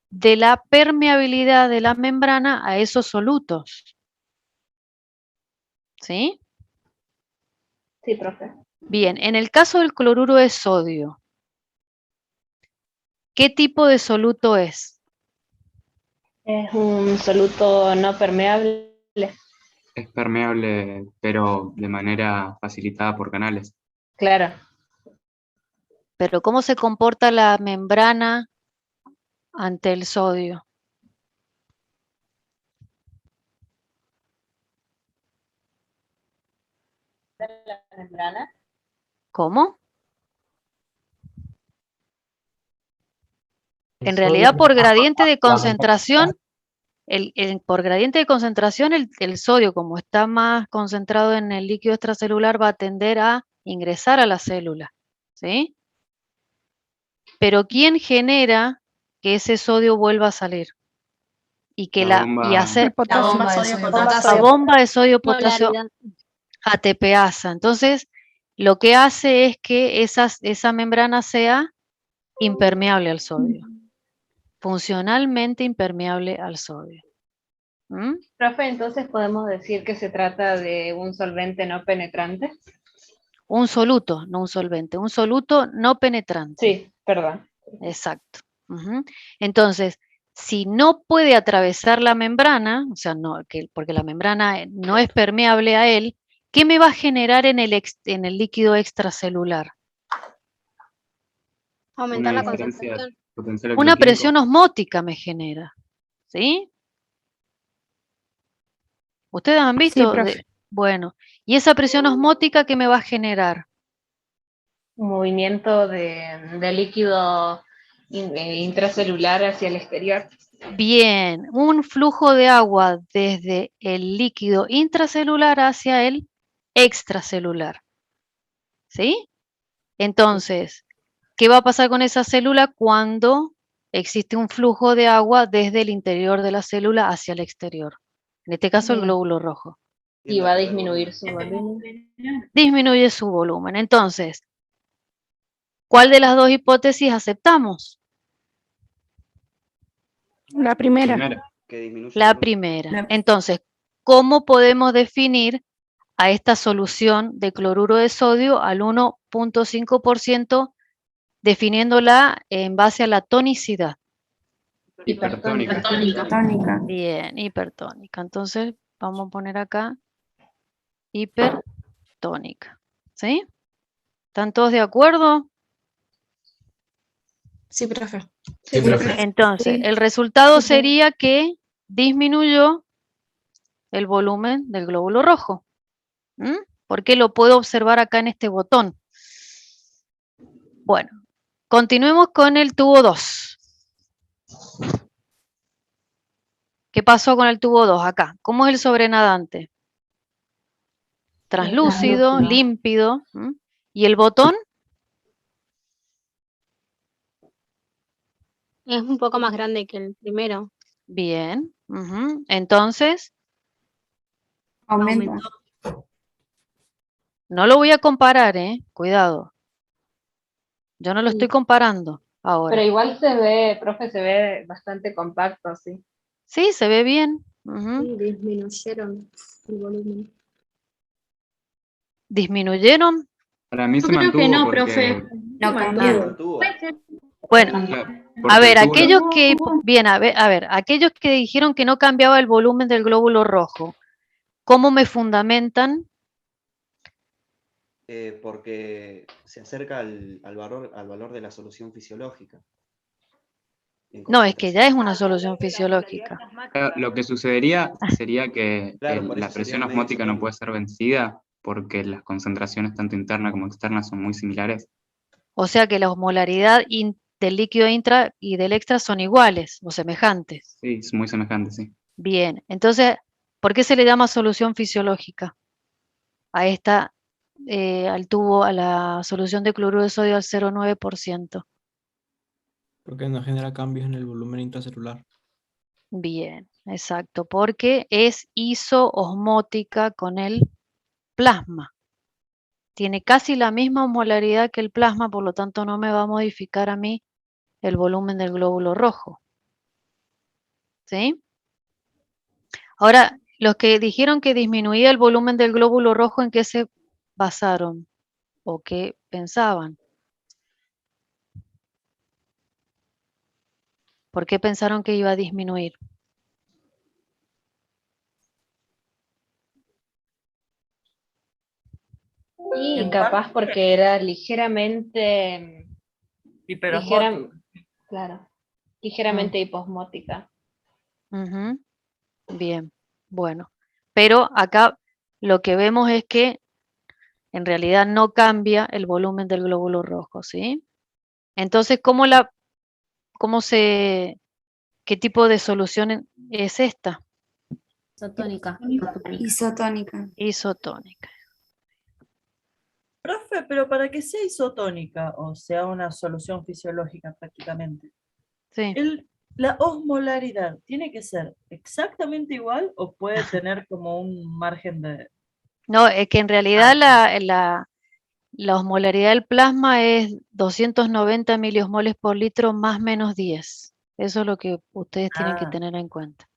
de la permeabilidad de la membrana a esos solutos. ¿Sí? Sí, profe. Bien, en el caso del cloruro de sodio, ¿qué tipo de soluto es? Es un soluto no permeable. Es permeable, pero de manera facilitada por canales. Claro. Pero ¿cómo se comporta la membrana ante el sodio? La membrana. ¿Cómo? En realidad, por gradiente de concentración, por gradiente de concentración, el sodio, como está más concentrado en el líquido extracelular, va a tender a ingresar a la célula, ¿sí? Pero ¿quién genera que ese sodio vuelva a salir? Y que La bomba de sodio-potasio ATPasa. Entonces, lo que hace es que esa membrana sea impermeable al sodio. Funcionalmente impermeable al sodio. ¿Mm? Profe, entonces podemos decir que se trata de un solvente no penetrante. Un soluto, no un solvente. Un soluto no penetrante. Sí, perdón. Exacto. Entonces, si no puede atravesar la membrana, o sea, porque la membrana no es permeable a él, ¿qué me va a generar en el líquido extracelular? Aumentar la concentración. Una presión osmótica me genera, ¿sí? ¿Ustedes han visto? Sí, profe. Bueno, ¿y esa presión osmótica qué me va a generar? Un movimiento de líquido intracelular hacia el exterior. Bien, un flujo de agua desde el líquido intracelular hacia el extracelular. ¿Sí? Entonces, ¿qué va a pasar con esa célula cuando existe un flujo de agua desde el interior de la célula hacia el exterior? En este caso, el glóbulo rojo. Y va a disminuir su volumen. Disminuye su volumen. Entonces, ¿cuál de las dos hipótesis aceptamos? La primera. La primera. Entonces, ¿cómo podemos definir a esta solución de cloruro de sodio al 1.5%, definiéndola en base a la tonicidad? Hipertónica. Bien, hipertónica. Entonces, vamos a poner acá hipertónica. ¿Sí? ¿Están todos de acuerdo? Sí, profe. Sí, profe. Entonces, Sí. el resultado Sí. sería que disminuyó el volumen del glóbulo rojo. ¿Por qué lo puedo observar acá en este botón? Bueno, continuemos con el tubo 2. ¿Qué pasó con el tubo 2 acá? ¿Cómo es el sobrenadante? translúcido, límpido. ¿Y el botón? Es un poco más grande que el primero. Bien. Entonces, Aumenta. no lo voy a comparar, cuidado. Yo no lo estoy comparando ahora. Pero igual se ve, profe, se ve bastante compacto, sí. Sí, se ve bien. Sí, disminuyeron el volumen. ¿Disminuyeron? Para mí Yo se creo que mantuvo no, porque... profe. No Se cambió. mantuvo. Bueno, porque a ver, tuvo la- aquellos que, bien, a ver, aquellos que dijeron que no cambiaba el volumen del glóbulo rojo, ¿cómo me fundamentan? Porque se acerca al valor de la solución fisiológica. En No, es que concentración. ya es una solución fisiológica. Lo que sucedería sería que Claro, por la eso presión sería medio osmótica no isotónico. puede ser vencida porque las concentraciones tanto internas como externas son muy similares. O sea que la osmolaridad del líquido intra y del extra son iguales o semejantes. Sí, es muy semejante, sí. Bien, entonces, ¿por qué se le llama solución fisiológica? A esta, al tubo, a la solución de cloruro de sodio al 0,9%. Porque no genera cambios en el volumen intracelular. Bien, exacto, porque es isoosmótica con el plasma. Tiene casi la misma osmolaridad que el plasma, por lo tanto no me va a modificar a mí el volumen del glóbulo rojo. ¿Sí? Ahora, los que dijeron que disminuía el volumen del glóbulo rojo, ¿en qué se basaron? ¿O qué pensaban? ¿Por qué pensaron que iba a disminuir? Y En capaz parte, porque era ligeramente, hiperosmótico. claro, ligeramente hiposmótica. Ujú. Bien, bueno. Pero acá lo que vemos es que en realidad no cambia el volumen del glóbulo rojo, ¿sí? Entonces, ¿qué tipo de solución es esta? Isotónica. Isotónica. Isotónica. Profe, pero para que sea isotónica, o sea, una solución fisiológica prácticamente, Sí. ¿la osmolaridad tiene que ser exactamente igual o puede tener como un margen de... No, es que en realidad la osmolaridad del plasma es 290 miliosmoles por litro más menos 10. Eso es lo que ustedes tienen que Ah, tener en cuenta.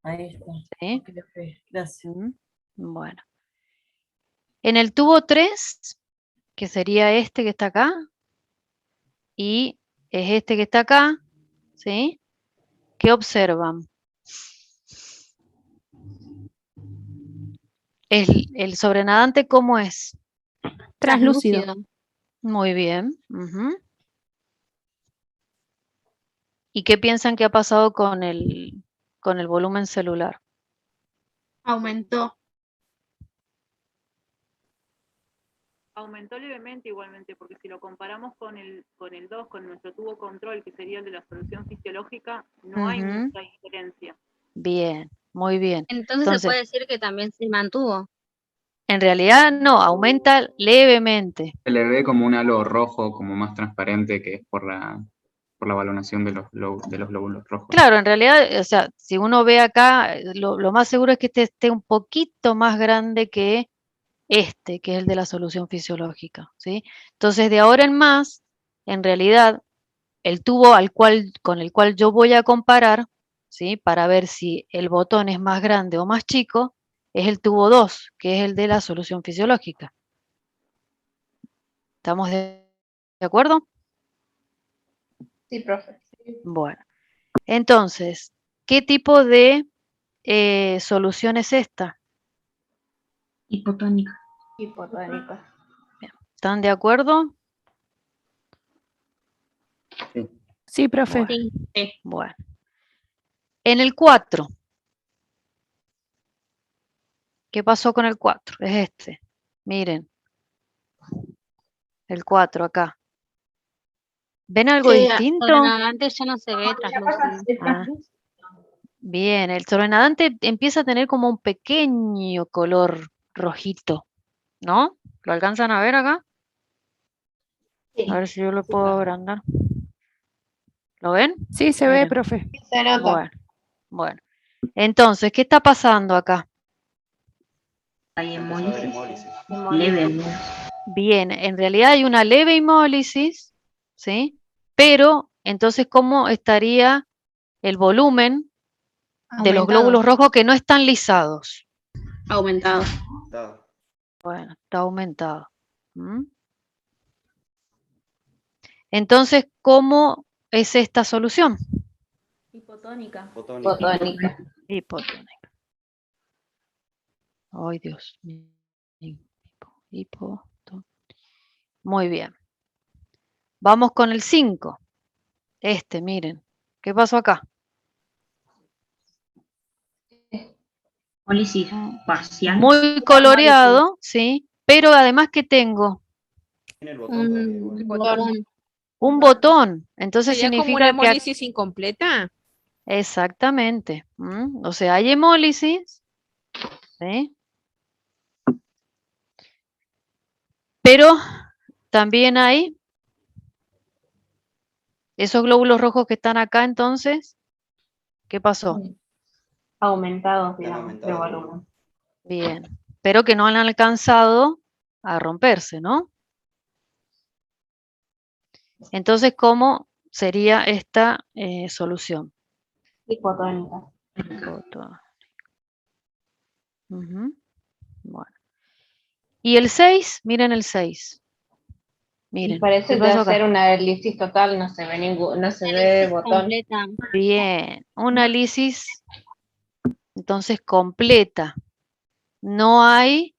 ahí está. ¿Sí? Ok, gracias. Bueno. En el tubo 3, que sería este que está acá, y es este que está acá, ¿sí? ¿Qué observan? ¿El sobrenadante cómo es? Translúcido. Muy bien. ¿Y qué piensan que ha pasado con el volumen celular? Aumentó. Aumentó levemente igualmente, porque si lo comparamos con el 2, con nuestro tubo control, que sería el de la solución fisiológica, no hay Ujú. mucha diferencia. Bien, muy bien. Entonces se puede decir que también se mantuvo. En realidad no, aumenta levemente. Se le ve como un halo rojo, como más transparente, que es por la valoración de los glóbulos rojos. Claro, en realidad, o sea, si uno ve acá, lo más seguro es que este esté un poquito más grande que este, que es el de la solución fisiológica, ¿sí? Entonces, de ahora en más, en realidad, el tubo con el cual yo voy a comparar, ¿sí? Para ver si el botón es más grande o más chico, es el tubo 2, que es el de la solución fisiológica. ¿Estamos de acuerdo? Sí, profe. Bueno, entonces, ¿qué tipo de solución es esta? Hipotónica. Hipotónica. ¿Están de acuerdo? Sí, profe. Bueno, bueno. En el 4, ¿qué pasó con el 4? Es este. Miren. El 4 acá. ¿Ven algo distinto? Sobrenadante ya no se ve translúcido. Ah, bien, el sobrenadante empieza a tener como un pequeño color rojito. ¿No? ¿Lo alcanzan a ver acá? Sí. A ver si yo lo puedo agrandar. ¿Lo ven? Sí, se ve, Miren. profe. Se nota. Bueno. Entonces, ¿qué está pasando acá? Hay Empezó a haber hemólisis. leve. Bien, en realidad hay una leve hemólisis, ¿sí? Pero, entonces, ¿cómo estaría el volumen de los Aumentado. glóbulos rojos que no están lisados? Aumentado. Bueno, está aumentado. ¿Mm? Entonces, ¿cómo es esta solución? Hipotónica. Hipotónica. Hipotónica. Ay, Dios mío. Muy bien. Vamos con el 5. Miren. ¿Qué pasó acá? Hemólisis parcial. Muy coloreado, ¿sí? Pero además, ¿qué tengo? Tiene el botón todavía igual. Un botón. Entonces ¿Sería como significa una que... hemólisis incompleta? Exactamente. O sea, hay hemólisis, ¿sí? Pero también hay esos glóbulos rojos que están acá, entonces, ¿qué pasó? Aumentados, digamos, de volumen. Bien, pero que no han alcanzado a romperse, ¿no? Entonces, ¿cómo sería esta solución? Hipotónica. Hipotónica. Bueno. Y el 6, miren el 6. Miren, Y parece ¿qué de pasó acá? hacer una elipsis total, no se ve no se ve botón. Completa. Bien, una lisis entonces completa. No hay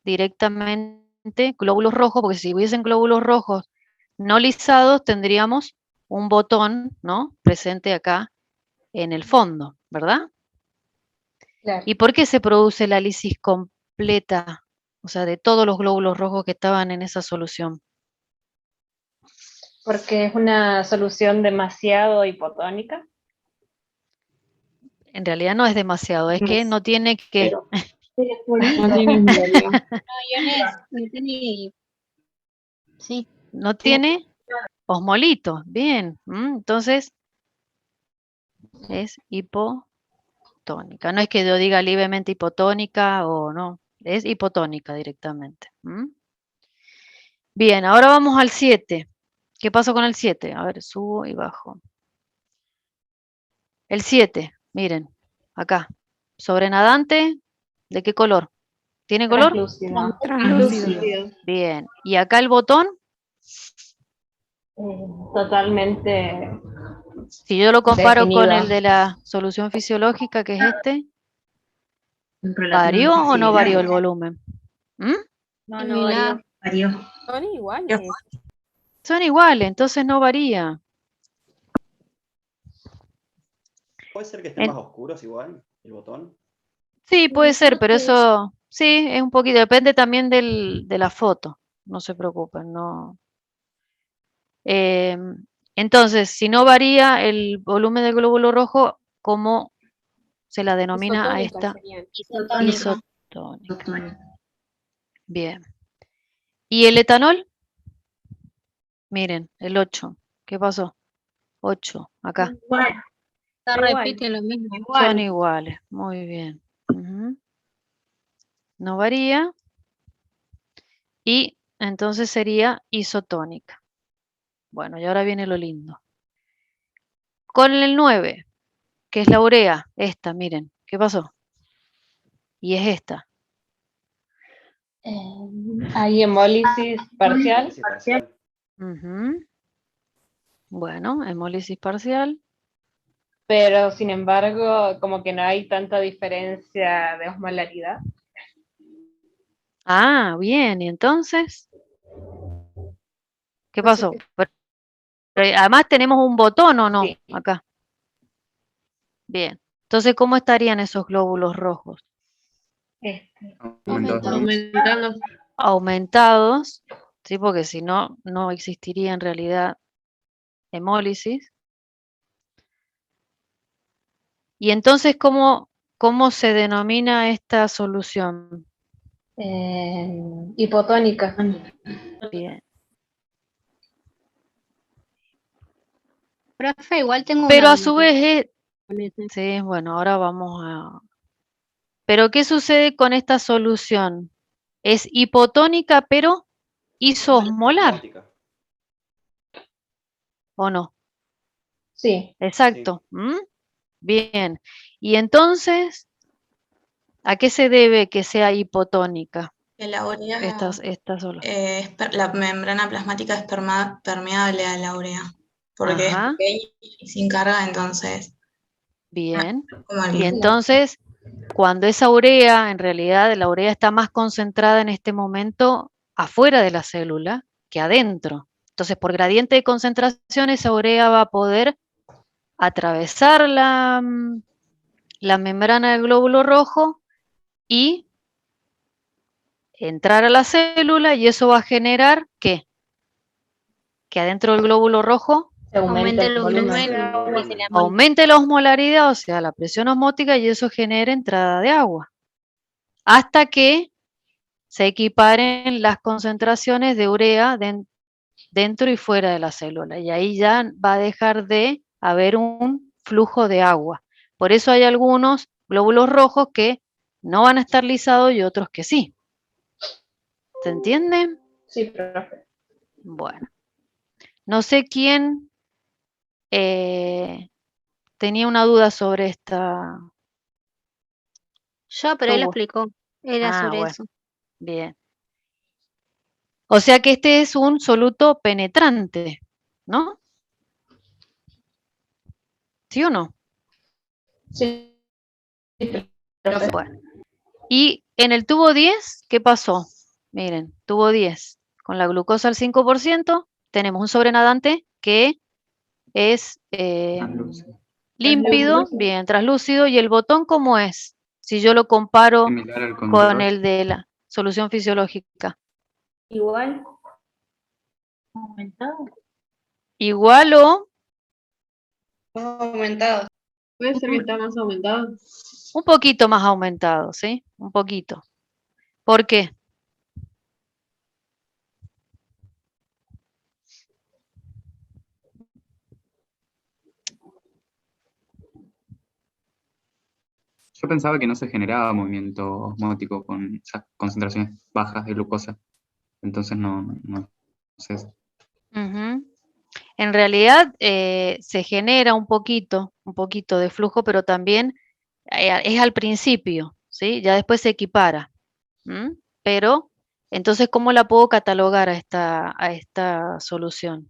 directamente glóbulos rojos, porque si hubiesen glóbulos rojos no lisados, tendríamos un botón, ¿no? Presente acá en el fondo, ¿verdad? Claro. ¿Y por qué se produce la lisis completa? O sea, de todos los glóbulos rojos que estaban en esa solución. Porque es una solución demasiado hipotónica. En realidad no es demasiado, es que no tiene que... No tiene no tiene. Sí. No tiene osmolitos, bien. Entonces, es hipotónica. No es que yo diga levemente hipotónica o no, es hipotónica directamente. Bien, ahora vamos al 7. ¿Qué pasó con el 7? A ver, subo y bajo. El 7, miren, acá. Sobrenadante, ¿de qué color? ¿Tiene color? Translúcido. Translúcido. Bien. ¿Y acá el botón? Totalmente. Si yo lo comparo con definido. el de la solución fisiológica, que es este, Relación ¿varió o no similar. varió el volumen? No, no varió. Varió. Son iguales. Son iguales, entonces no varía. ¿Puede ser que estén más oscuros igual, el botón? Sí, puede ser, pero eso sí, es un poquito, depende también de la foto, no se preocupen, no. Entonces, si no varía el volumen del glóbulo rojo, ¿cómo se la denomina a esta? Isotónica. Bien. ¿Y el etanol? Miren, el 8. ¿Qué pasó? 8, acá. Bueno, repite lo mismo. Son iguales, muy bien. No varía. Y entonces sería isotónica. Bueno, y ahora viene lo lindo. Con el 9, que es la urea, esta, miren, ¿qué pasó? Y es esta. Hay hemólisis parcial. Bueno, hemólisis parcial. Pero sin embargo, como que no hay tanta diferencia de osmolaridad. Ah, bien, ¿y entonces? ¿Qué pasó? Pero además tenemos un botón, ¿o no? Sí. Acá. Bien. Entonces, ¿cómo estarían esos glóbulos rojos? Aumentando. Aumentados, ¿sí? Porque si no, no existiría en realidad hemólisis. Y entonces, ¿cómo se denomina esta solución? Hipotónica. Bien. Profe, igual tengo Pero una a su duda. vez, sí, bueno, ahora vamos a... Pero ¿qué sucede con esta solución? Es hipotónica, pero isosmolar, Osmótica. ¿o no? Sí. Exacto. ¿Mm? Bien. Y entonces, ¿a qué se debe que sea hipotónica? Que la urea, Esta solución. la membrana plasmática es permeable a la urea, porque Ajá. es pequeña y sin carga, entonces Bien. como Y el- entonces, cuando esa urea, en realidad la urea está más concentrada en este momento afuera de la célula que adentro. Entonces, por gradiente de concentración, esa urea va a poder atravesar la membrana del glóbulo rojo y entrar a la célula, y eso va a generar ¿qué? Que adentro del glóbulo rojo Aumenta el aumente la osmolaridad, o sea, la presión osmótica, y eso genera entrada de agua. Hasta que se equiparen las concentraciones de urea dentro y fuera de la célula. Y ahí ya va a dejar de haber un flujo de agua. Por eso hay algunos glóbulos rojos que no van a estar lisados y otros que sí. ¿Se entiende? Sí, profe. Bueno. No sé quién tenía una duda sobre esta. Yo, pero él tubo. explicó. Era sobre Bueno, eso. bien. O sea que este es un soluto penetrante, ¿no? ¿Sí o no? Sí. Bueno. Y en el tubo 10, ¿qué pasó? Miren, tubo 10, con la glucosa al 5%, tenemos un sobrenadante que es límpido, bien, translúcido, y el botón, ¿cómo es? Si yo lo comparo Similar al con control. el de la solución fisiológica. Igual. aumentado. Igual o Aumentado. Puede ser que está más aumentado. un poquito más aumentado, ¿sí? Un poquito. ¿Por qué? Yo pensaba que no se generaba movimiento osmótico con esas concentraciones bajas de glucosa. Entonces no sé. Ujú. En realidad se genera un poquito de flujo, pero también es al principio, ¿sí? Ya después se equipara. ¿Mm? Pero, entonces, ¿cómo la puedo catalogar a esta solución?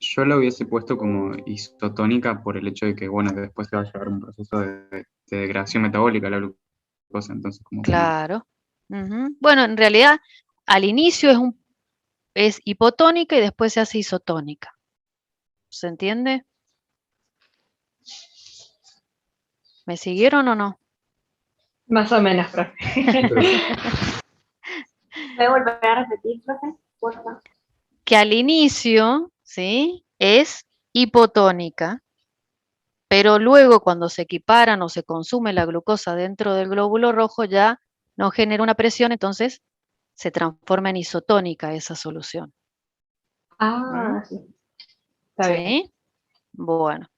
Yo la hubiese puesto como isotónica por el hecho de que, bueno, después se va a llevar un proceso de degradación metabólica la glucosa, entonces como que no. Claro. Ujú. Bueno, en realidad, al inicio es hipotónica y después se hace isotónica. ¿Se entiende? ¿Me siguieron o no? Más o menos, profe. ¿Puede volver a repetir, profe? Por favor. Que al inicio, ¿sí? Es hipotónica, pero luego cuando se equiparan o se consume la glucosa dentro del glóbulo rojo ya no genera una presión, entonces se transforma en isotónica esa solución. Ah, sí. Está bien. ¿Sí? Bueno.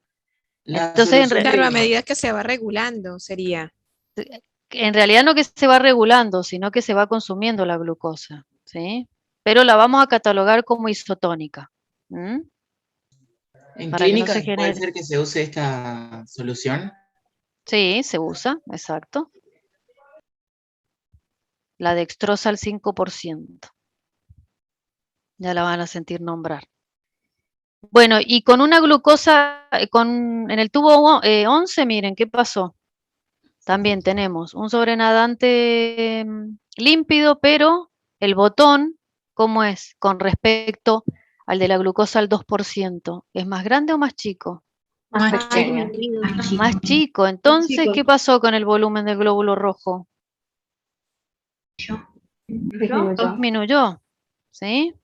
La Entonces, solución Claro, a medida que se va regulando, sería. en realidad no que se va regulando, sino que se va consumiendo la glucosa, ¿sí? Pero la vamos a catalogar como isotónica. ¿Mm? en Para que no clínica se puede genere. ser que se use esta solución. Sí, se usa, exacto. La dextrosa al 5%. Ya la van a sentir nombrar. Bueno, y con una glucosa, en el tubo 11, miren, ¿qué pasó? También tenemos un sobrenadante límpido, pero el botón, ¿cómo es? Con respecto al de la glucosa al 2%. ¿Es más grande o más chico? Más pequeño. Más chico. Entonces, ¿qué pasó con el volumen del glóbulo rojo? Disminuyó. ¿Sí?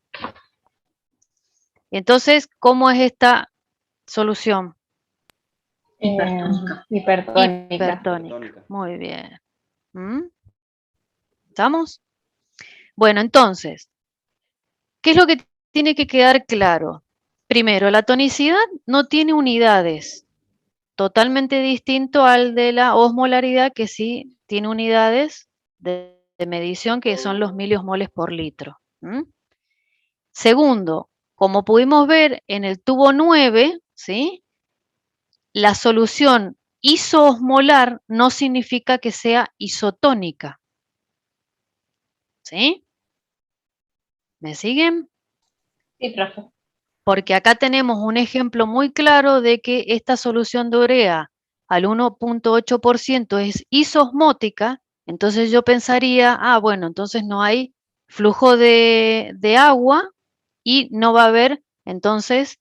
Entonces, ¿cómo es esta solución? Hipertónica. Hipertónica. Muy bien. ¿Mm? ¿Estamos? Bueno, entonces, ¿qué es lo que tiene que quedar claro? Primero, la tonicidad no tiene unidades, totalmente distinto al de la osmolaridad, que sí tiene unidades de medición, que son los miliosmoles por litro. Segundo, como pudimos ver en el tubo 9, ¿sí? La solución isoosmolar no significa que sea isotónica. ¿Sí? ¿Me siguen? Sí, profe. Porque acá tenemos un ejemplo muy claro de que esta solución de urea al 1.8% es isosmótica, entonces yo pensaría, bueno, entonces no hay flujo de agua y no va a haber entonces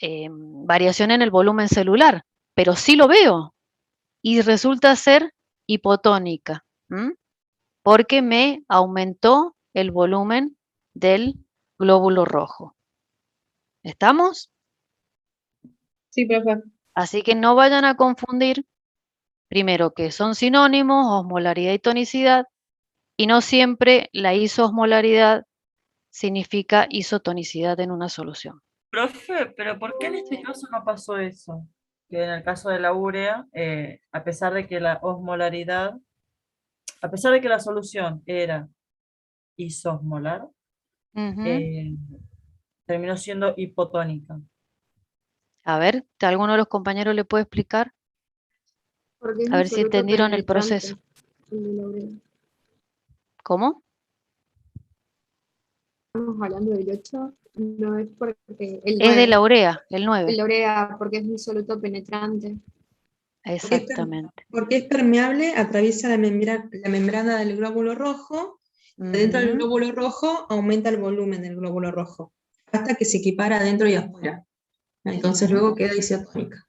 variación en el volumen celular, pero sí lo veo y resulta ser hipotónica, porque me aumentó el volumen del glóbulo rojo. ¿Estamos? Sí, profe. Así que no vayan a confundir, primero, que son sinónimos, osmolaridad y tonicidad, y no siempre la isoosmolaridad significa isotonicidad en una solución. Profe, pero ¿por qué en este caso no pasó eso? Que en el caso de la urea, a pesar de que la osmolaridad, a pesar de que la solución era isosmolar, terminó siendo hipotónica. A ver, ¿alguno de los compañeros le puede explicar? Porque es A un ver si soluto entendieron el penetrante, proceso. el de la urea. ¿Cómo? Estamos hablando del 8, no es porque el Es de 9. la urea, el 9. El urea, porque es un soluto penetrante. Exactamente. Porque es permeable, atraviesa la membrana del glóbulo rojo, y dentro del glóbulo rojo aumenta el volumen del glóbulo rojo, hasta que se equipara adentro y afuera. Entonces luego queda isotónica.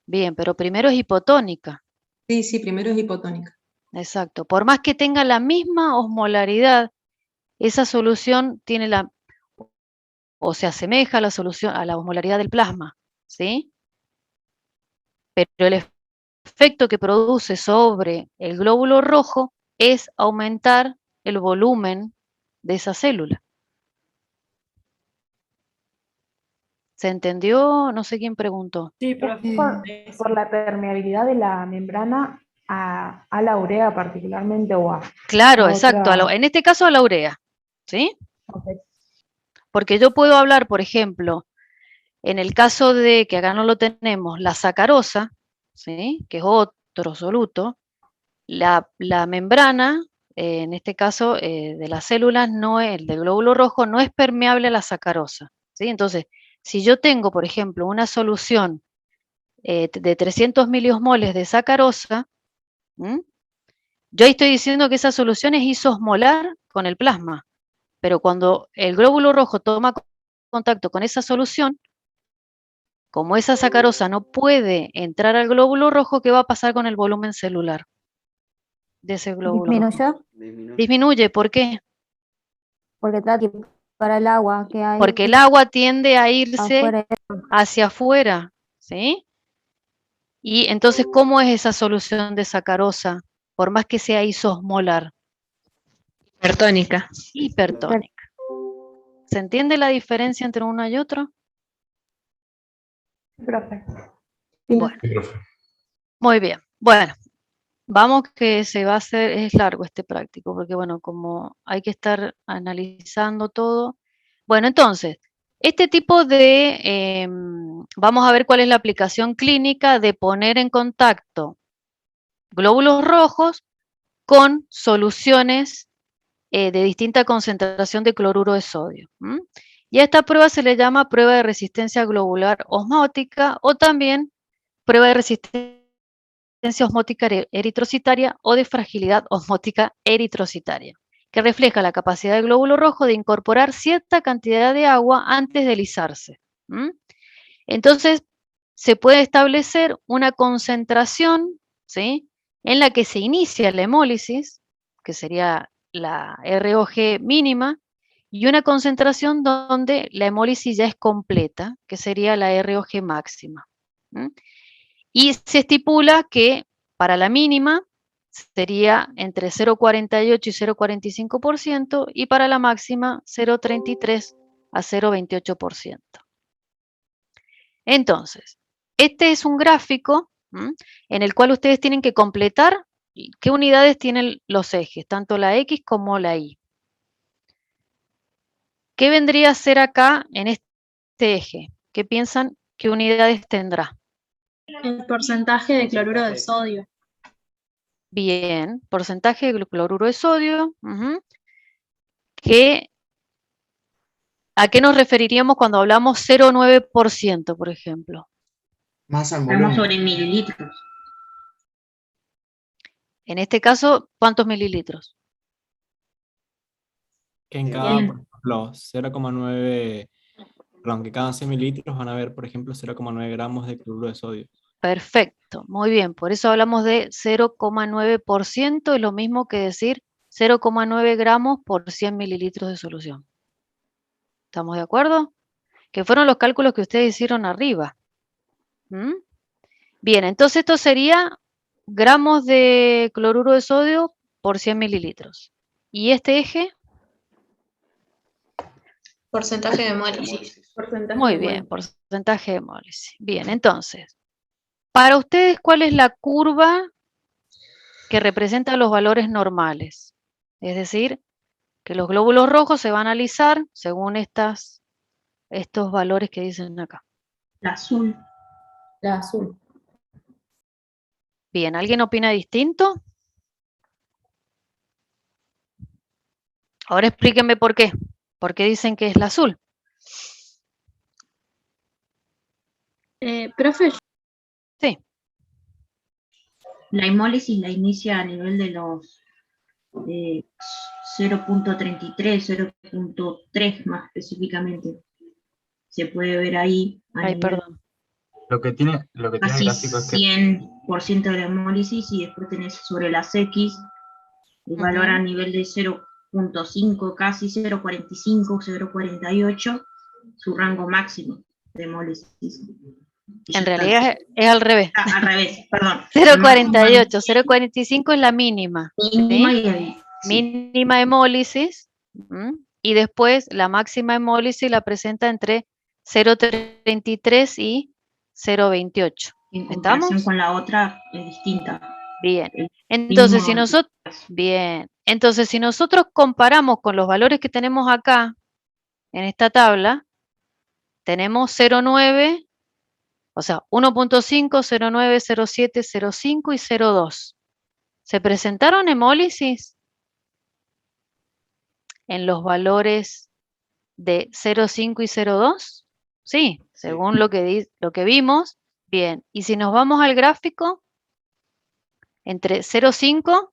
Bien, pero primero es hipotónica. Sí, primero es hipotónica. Exacto. Por más que tenga la misma osmolaridad, esa solución tiene o se asemeja a la solución, a la osmolaridad del plasma, ¿sí? Pero el efecto que produce sobre el glóbulo rojo es aumentar el volumen de esa célula. ¿Se entendió? No sé quién preguntó. Sí, Por la permeabilidad de la membrana a la urea particularmente o a Claro, a exacto. otra. En este caso a la urea, ¿sí? Okay. Porque yo puedo hablar, por ejemplo, en el caso de que acá no lo tenemos, la sacarosa, ¿sí? Que es otro soluto, la membrana, en este caso de las células, el del glóbulo rojo, no es permeable a la sacarosa, ¿sí? Entonces, si yo tengo, por ejemplo, una solución de 300 miliosmoles de sacarosa, yo ahí estoy diciendo que esa solución es isosmolar con el plasma, pero cuando el glóbulo rojo toma contacto con esa solución, como esa sacarosa no puede entrar al glóbulo rojo, ¿qué va a pasar con el volumen celular de ese glóbulo rojo? Disminuye, ¿por qué? Porque trata para el agua que hay Porque el agua tiende a irse afuera. hacia afuera, ¿sí? Y entonces, ¿cómo es esa solución de sacarosa? Por más que sea isosmolar. Hipertónica. Hipertónica. ¿Se entiende la diferencia entre uno y otro? Profe. Bueno, muy bien. Bueno, vamos que es largo este práctico, porque bueno, como hay que estar analizando todo. Bueno, entonces, este tipo de, vamos a ver cuál es la aplicación clínica de poner en contacto glóbulos rojos con soluciones de distinta concentración de cloruro de sodio. Y a esta prueba se le llama prueba de resistencia globular osmótica o también prueba de resistencia osmótica eritrocitaria o de fragilidad osmótica eritrocitaria, que refleja la capacidad del glóbulo rojo de incorporar cierta cantidad de agua antes de lisarse. Entonces, se puede establecer una concentración, ¿sí?, en la que se inicia la hemólisis, que sería la ROG mínima, y una concentración donde la hemólisis ya es completa, que sería la ROG máxima. Y se estipula que para la mínima sería entre 0,48 y 0,45%, y para la máxima 0,33 a 0,28%. Entonces, este es un gráfico en el cual ustedes tienen que completar qué unidades tienen los ejes, tanto la X como la Y. ¿Qué vendría a ser acá en este eje? ¿Qué piensan qué unidades tendrá? El porcentaje de cloruro de sodio. Bien, porcentaje de cloruro de sodio. ¿A qué nos referiríamos cuando hablamos 0,9%, por ejemplo? Masa en Estamos volumen. sobre mililitros. En este caso, ¿cuántos mililitros? Que en cada, por ejemplo, 0,9, perdón, que cada 100 mililitros van a haber, por ejemplo, 0,9 gramos de cloruro de sodio. Perfecto, muy bien. Por eso hablamos de 0,9%, es lo mismo que decir 0,9 gramos por 100 mililitros de solución. ¿Estamos de acuerdo? Que fueron los cálculos que ustedes hicieron arriba. Bien, entonces esto sería gramos de cloruro de sodio por 100 mililitros. ¿Y este eje? Porcentaje de hemólisis. Muy bien, porcentaje de hemólisis. Bien, entonces, para ustedes, ¿cuál es la curva que representa los valores normales? Es decir, que los glóbulos rojos se van a alisar según estos valores que dicen acá. La azul. La azul. Bien, ¿alguien opina distinto? Ahora explíquenme por qué. ¿Por qué dicen que es la azul? Profe. Sí. La hemólisis la inicia a nivel de los 0,33, 0,3 más específicamente. Se puede ver ahí. Ay, perdón. Lo que tiene el Casi gráfico es que 100% de la hemólisis, y después tenés sobre las X el valor a nivel de 0,5, casi 0,45, 0,48, su rango máximo de hemólisis. En realidad es al revés. Al revés, perdón. 0,48, 0,45 es la mínima. Mínima, ¿sí? Mínima hemólisis. Y después la máxima hemólisis la presenta entre 0,33 y 0,28. En comparación con la otra es distinta. Bien. Entonces, mismo- si nosotros comparamos con los valores que tenemos acá, en esta tabla, tenemos 0,9, o sea, 1,5, 0,9, 0,7, 0,5 y 0,2. ¿Se presentaron hemólisis en los valores de 0,5 y 0,2? Sí, según lo que vimos. Bien, y si nos vamos al gráfico, entre 0,5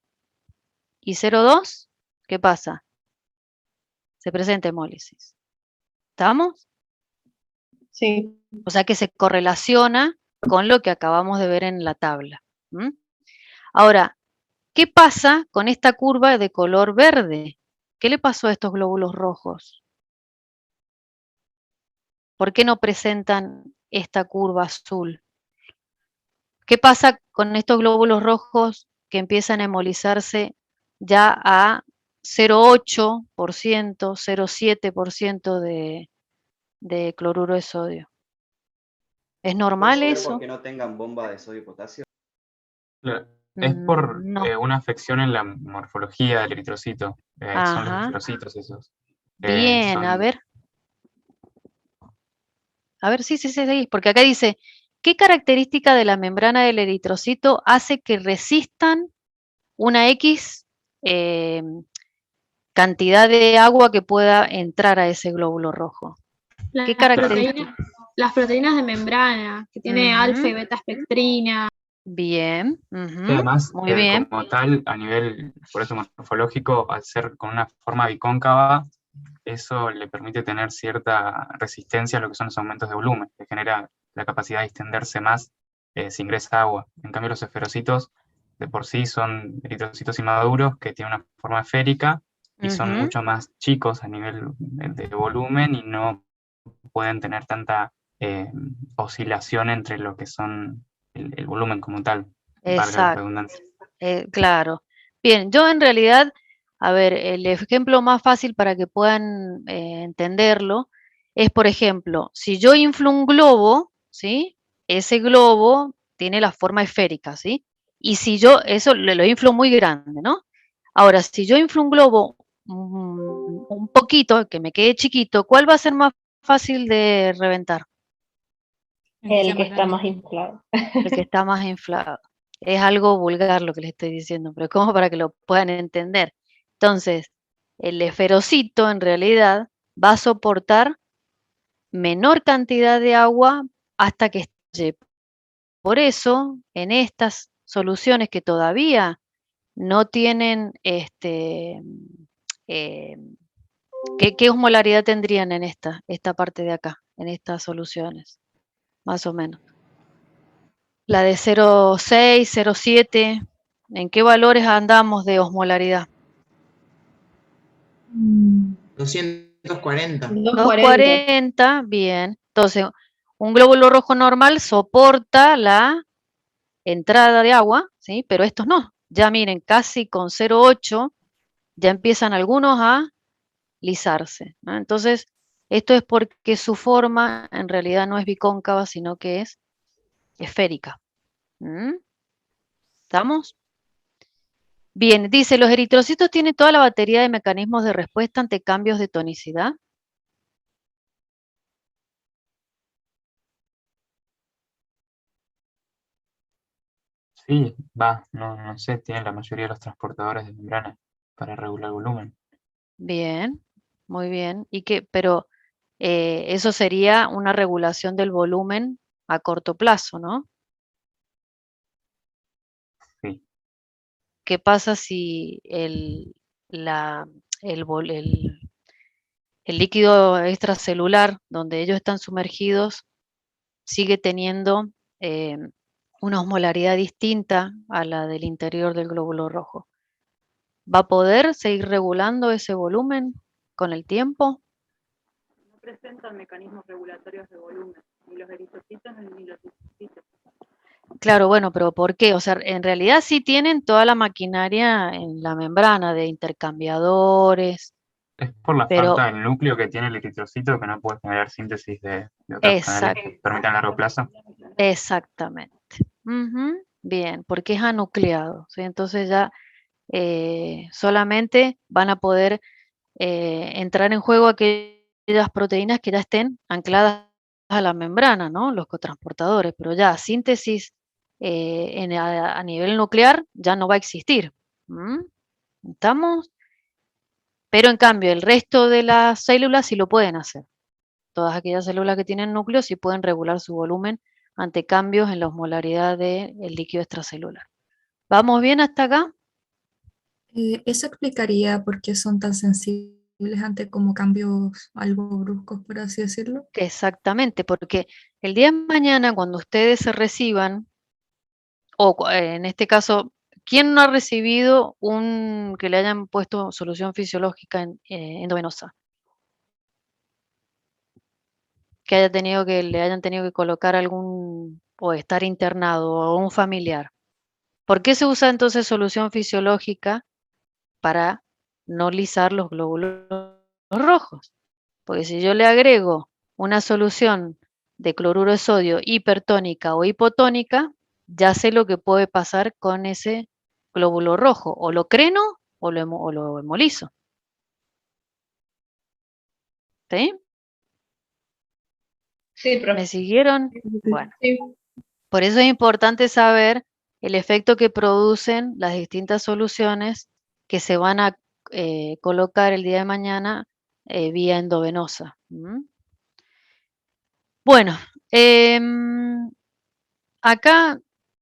y 0,2, ¿qué pasa? Se presenta hemólisis. ¿Estamos? Sí. O sea que se correlaciona con lo que acabamos de ver en la tabla. Ahora, ¿qué pasa con esta curva de color verde? ¿Qué le pasó a estos glóbulos rojos? ¿Por qué no presentan esta curva azul? ¿Qué pasa con estos glóbulos rojos que empiezan a hemolizarse ya a 0,8%, 0,7% de cloruro de sodio? ¿Es normal ¿Puede ser eso? porque no tengan bomba de sodio y potasio? es por No. una afección en la morfología del eritrocito. Son los Ajá. eritrocitos esos. Bien, a ver. A ver, sí, porque acá dice, ¿qué característica de la membrana del eritrocito hace que resistan una X cantidad de agua que pueda entrar a ese glóbulo rojo? ¿Qué característica? Las proteínas de membrana, que tiene alfa y beta espectrina. Bien. Y además, Muy bien. como tal, a nivel, por eso morfológico, al ser con una forma bicóncava, eso le permite tener cierta resistencia a lo que son los aumentos de volumen, que genera la capacidad de extenderse más si ingresa agua. En cambio, los esferocitos de por sí son eritrocitos inmaduros que tienen una forma esférica y son mucho más chicos a nivel de volumen y no pueden tener tanta oscilación entre lo que son el volumen como tal, valga la redundancia. Claro. Bien, yo en realidad, a ver, el ejemplo más fácil para que puedan entenderlo es, por ejemplo, si yo inflo un globo, ¿sí? Ese globo tiene la forma esférica, ¿sí? Y si yo, eso lo inflo muy grande, ¿no? Ahora, si yo inflo un globo un poquito, que me quede chiquito, ¿cuál va a ser más fácil de reventar? El que está más inflado. El que está más inflado. Es algo vulgar lo que les estoy diciendo, pero como para que lo puedan entender. Entonces, el esferocito en realidad va a soportar menor cantidad de agua hasta que estalle. Por eso, en estas soluciones que todavía no tienen ¿qué osmolaridad tendrían en esta parte de acá, en estas soluciones? Más o menos. La de 0,6, 0,7, ¿en qué valores andamos de osmolaridad? 240. 240, bien. Entonces, un glóbulo rojo normal soporta la entrada de agua, ¿sí? Pero estos no. Ya miren, casi con 0,8 ya empiezan algunos a lisarse, ¿no? Entonces, esto es porque su forma en realidad no es bicóncava, sino que es esférica. ¿Estamos? Bien, dice, los eritrocitos tienen toda la batería de mecanismos de respuesta ante cambios de tonicidad. Sí, no sé, tienen la mayoría de los transportadores de membrana para regular volumen. Bien, muy bien. Pero eso sería una regulación del volumen a corto plazo, ¿no? Sí. ¿Qué pasa si el líquido extracelular donde ellos están sumergidos sigue teniendo una osmolaridad distinta a la del interior del glóbulo rojo? ¿Va a poder seguir regulando ese volumen con el tiempo? No presentan mecanismos regulatorios de volumen, ni los eritrocitos ni los linfocitos. Claro, bueno, pero ¿por qué? O sea, en realidad sí tienen toda la maquinaria en la membrana de intercambiadores, Es por la pero falta del núcleo que tiene el eritrocito que no puede generar síntesis de otros canales que permitan largo plazo. exactamente. Bien, porque es anucleado, ¿sí? Entonces ya solamente van a poder entrar en juego aquellas proteínas que ya estén ancladas a la membrana, ¿no? Los cotransportadores, pero ya síntesis a nivel nuclear ya no va a existir. ¿Estamos? Pero en cambio, el resto de las células sí lo pueden hacer. Todas aquellas células que tienen núcleo sí pueden regular su volumen ante cambios en la osmolaridad del líquido extracelular. ¿Vamos bien hasta acá? Eso explicaría por qué son tan sensibles ante como cambios algo bruscos, por así decirlo. Exactamente, porque el día de mañana cuando ustedes se reciban, o en este caso, ¿quién no ha recibido que le hayan puesto solución fisiológica endovenosa? Que le hayan tenido que colocar o estar internado o un familiar. ¿Por qué se usa entonces solución fisiológica? Para no lisar los glóbulos rojos. Porque si yo le agrego una solución de cloruro de sodio hipertónica o hipotónica, ya sé lo que puede pasar con ese glóbulo rojo. O lo creno o lo hemolizo. ¿Sí? Sí, profe. ¿Me siguieron? Bueno. Sí. Por eso es importante saber el efecto que producen las distintas soluciones que se van a colocar el día de mañana vía endovenosa. Bueno, acá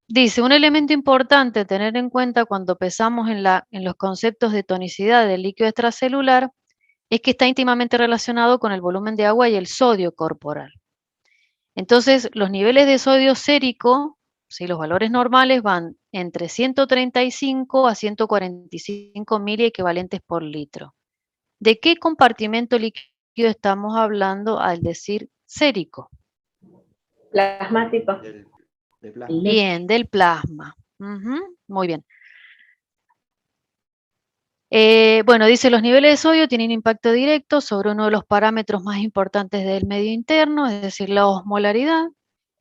dice, un elemento importante a tener en cuenta cuando pensamos en los conceptos de tonicidad del líquido extracelular es que está íntimamente relacionado con el volumen de agua y el sodio corporal. Entonces, los niveles de sodio sérico, ¿sí? Los valores normales van entre 135 a 145 miliequivalentes por litro. ¿De qué compartimento líquido estamos hablando al decir sérico? Plasmático. Bien, del plasma. Muy bien. Bueno, dice los niveles de sodio tienen impacto directo sobre uno de los parámetros más importantes del medio interno, es decir, la osmolaridad.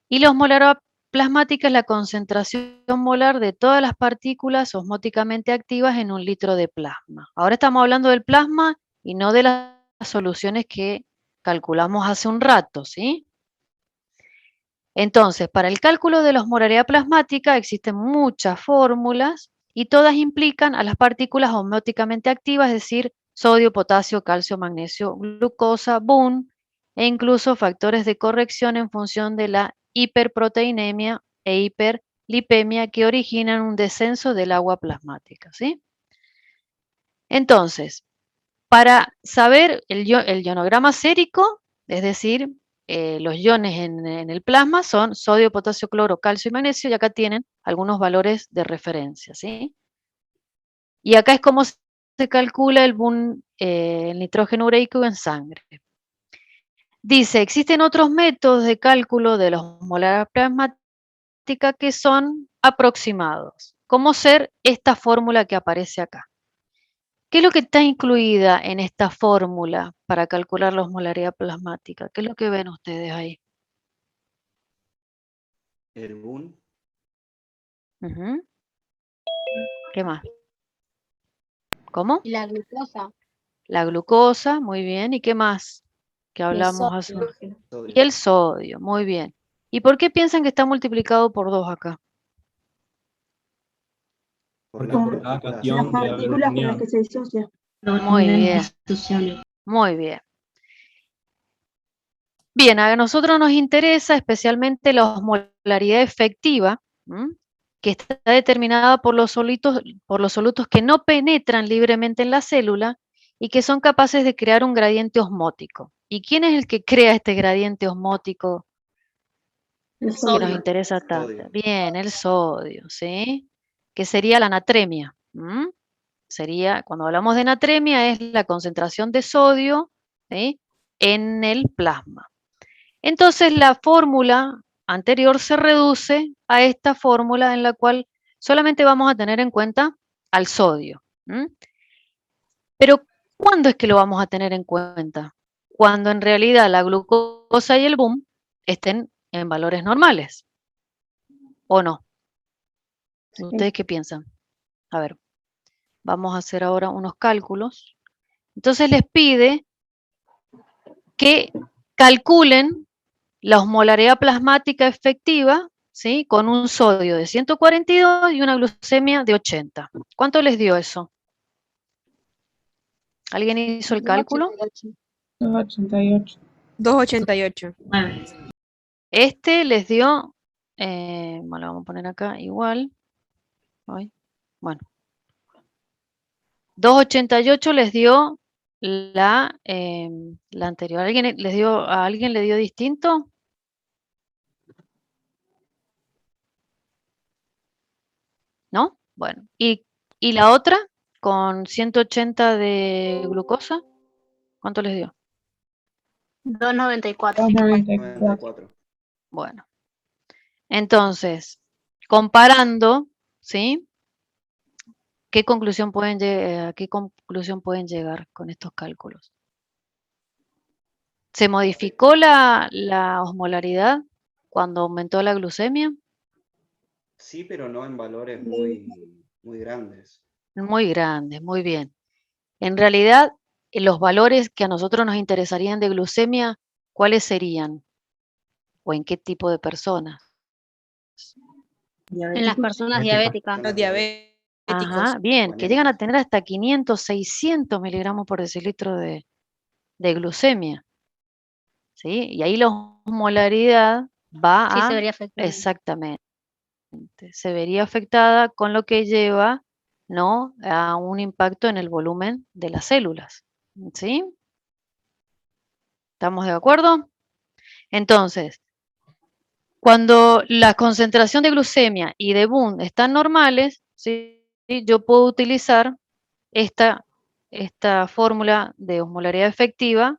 Y la osmolaridad plasmática es la concentración molar de todas las partículas osmóticamente activas en un litro de plasma. Ahora estamos hablando del plasma y no de las soluciones que calculamos hace un rato, ¿sí? Entonces, para el cálculo de la osmolaridad plasmática existen muchas fórmulas y todas implican a las partículas osmóticamente activas, es decir, sodio, potasio, calcio, magnesio, glucosa, Boone, e incluso factores de corrección en función de la hiperproteinemia e hiperlipemia que originan un descenso del agua plasmática, ¿sí? Entonces, para saber el ionograma sérico, es decir, los iones en el plasma son sodio, potasio, cloro, calcio y magnesio, y acá tienen algunos valores de referencia, ¿sí? Y acá es como se calcula el nitrógeno ureico en sangre. Dice, existen otros métodos de cálculo de la osmolaridad plasmática que son aproximados, como ser esta fórmula que aparece acá. ¿Qué es lo que está incluida en esta fórmula para calcular la osmolaridad plasmática? ¿Qué es lo que ven ustedes ahí? El Boone. Ujú. ¿Qué más? ¿Cómo? Y la glucosa. La glucosa, muy bien. ¿Y qué más? Que hablamos hace un... Y el sodio, muy bien. ¿Y por qué piensan que está multiplicado por 2 acá? Por Porque cada catión Las debe haber partículas una con las unión. que se disocia. Muy bien. Muy bien. Bien, a nosotros nos interesa especialmente la osmolaridad efectiva, que está determinada por los solutos que no penetran libremente en la célula y que son capaces de crear un gradiente osmótico. ¿Y quién es el que crea este gradiente osmótico El que sodio. nos interesa tanto? Sodio. Bien, el sodio, ¿sí? Que sería la natremia. Sería, cuando hablamos de natremia, es la concentración de sodio, ¿sí?, en el plasma. Entonces la fórmula anterior se reduce a esta fórmula en la cual solamente vamos a tener en cuenta al sodio. Pero ¿cuándo es que lo vamos a tener en cuenta? Cuando en realidad la glucosa y el Boone estén en valores normales. ¿O no? ¿Ustedes qué piensan? A ver, vamos a hacer ahora unos cálculos. Entonces les pide que calculen la osmolaridad plasmática efectiva, ¿sí?, con un sodio de 142 y una glucemia de 80. ¿Cuánto les dio eso? ¿Alguien hizo el cálculo? 288. 288. Este les dio, bueno, lo vamos a poner acá igual. Ay, bueno. 288 les dio la anterior. ¿A alguien le dio distinto? ¿No? Bueno. ¿Y la otra? Con 180 de glucosa, ¿cuánto les dio? 294. 94. Bueno. Entonces, comparando, ¿sí?, ¿a qué conclusión pueden llegar con estos cálculos? ¿Se modificó la osmolaridad cuando aumentó la glucemia? Sí, pero no en valores muy, muy grandes. Muy grande, muy bien. En realidad, los valores que a nosotros nos interesarían de glucemia, ¿cuáles serían? ¿O en qué tipo de personas? En las personas diabéticas. Los diabéticos. Ajá, bien, que llegan a tener hasta 500, 600 miligramos por decilitro de glucemia. ¿Sí? Y ahí la osmolaridad va Sí, a... se vería afectada. Exactamente. Se vería afectada, con lo que lleva, ¿no?, a un impacto en el volumen de las células. ¿Sí? ¿Estamos de acuerdo? Entonces, cuando la concentración de glucemia y de Boone están normales, ¿sí?, yo puedo utilizar esta fórmula de osmolaridad efectiva,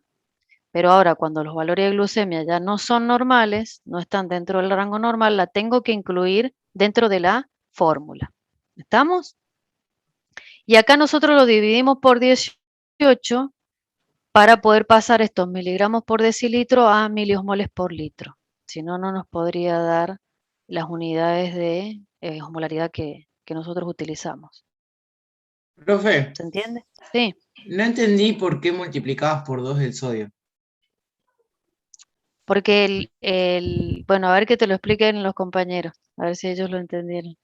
pero ahora cuando los valores de glucemia ya no son normales, no están dentro del rango normal, la tengo que incluir dentro de la fórmula. ¿Estamos? Y acá nosotros lo dividimos por 18 para poder pasar estos miligramos por decilitro a miliosmoles por litro. Si no, no nos podría dar las unidades de osmolaridad que nosotros utilizamos. Profe, ¿Se entiende? Sí. no entendí por qué multiplicabas por 2 el sodio. Porque bueno, a ver que te lo expliquen los compañeros, a ver si ellos lo entendieron.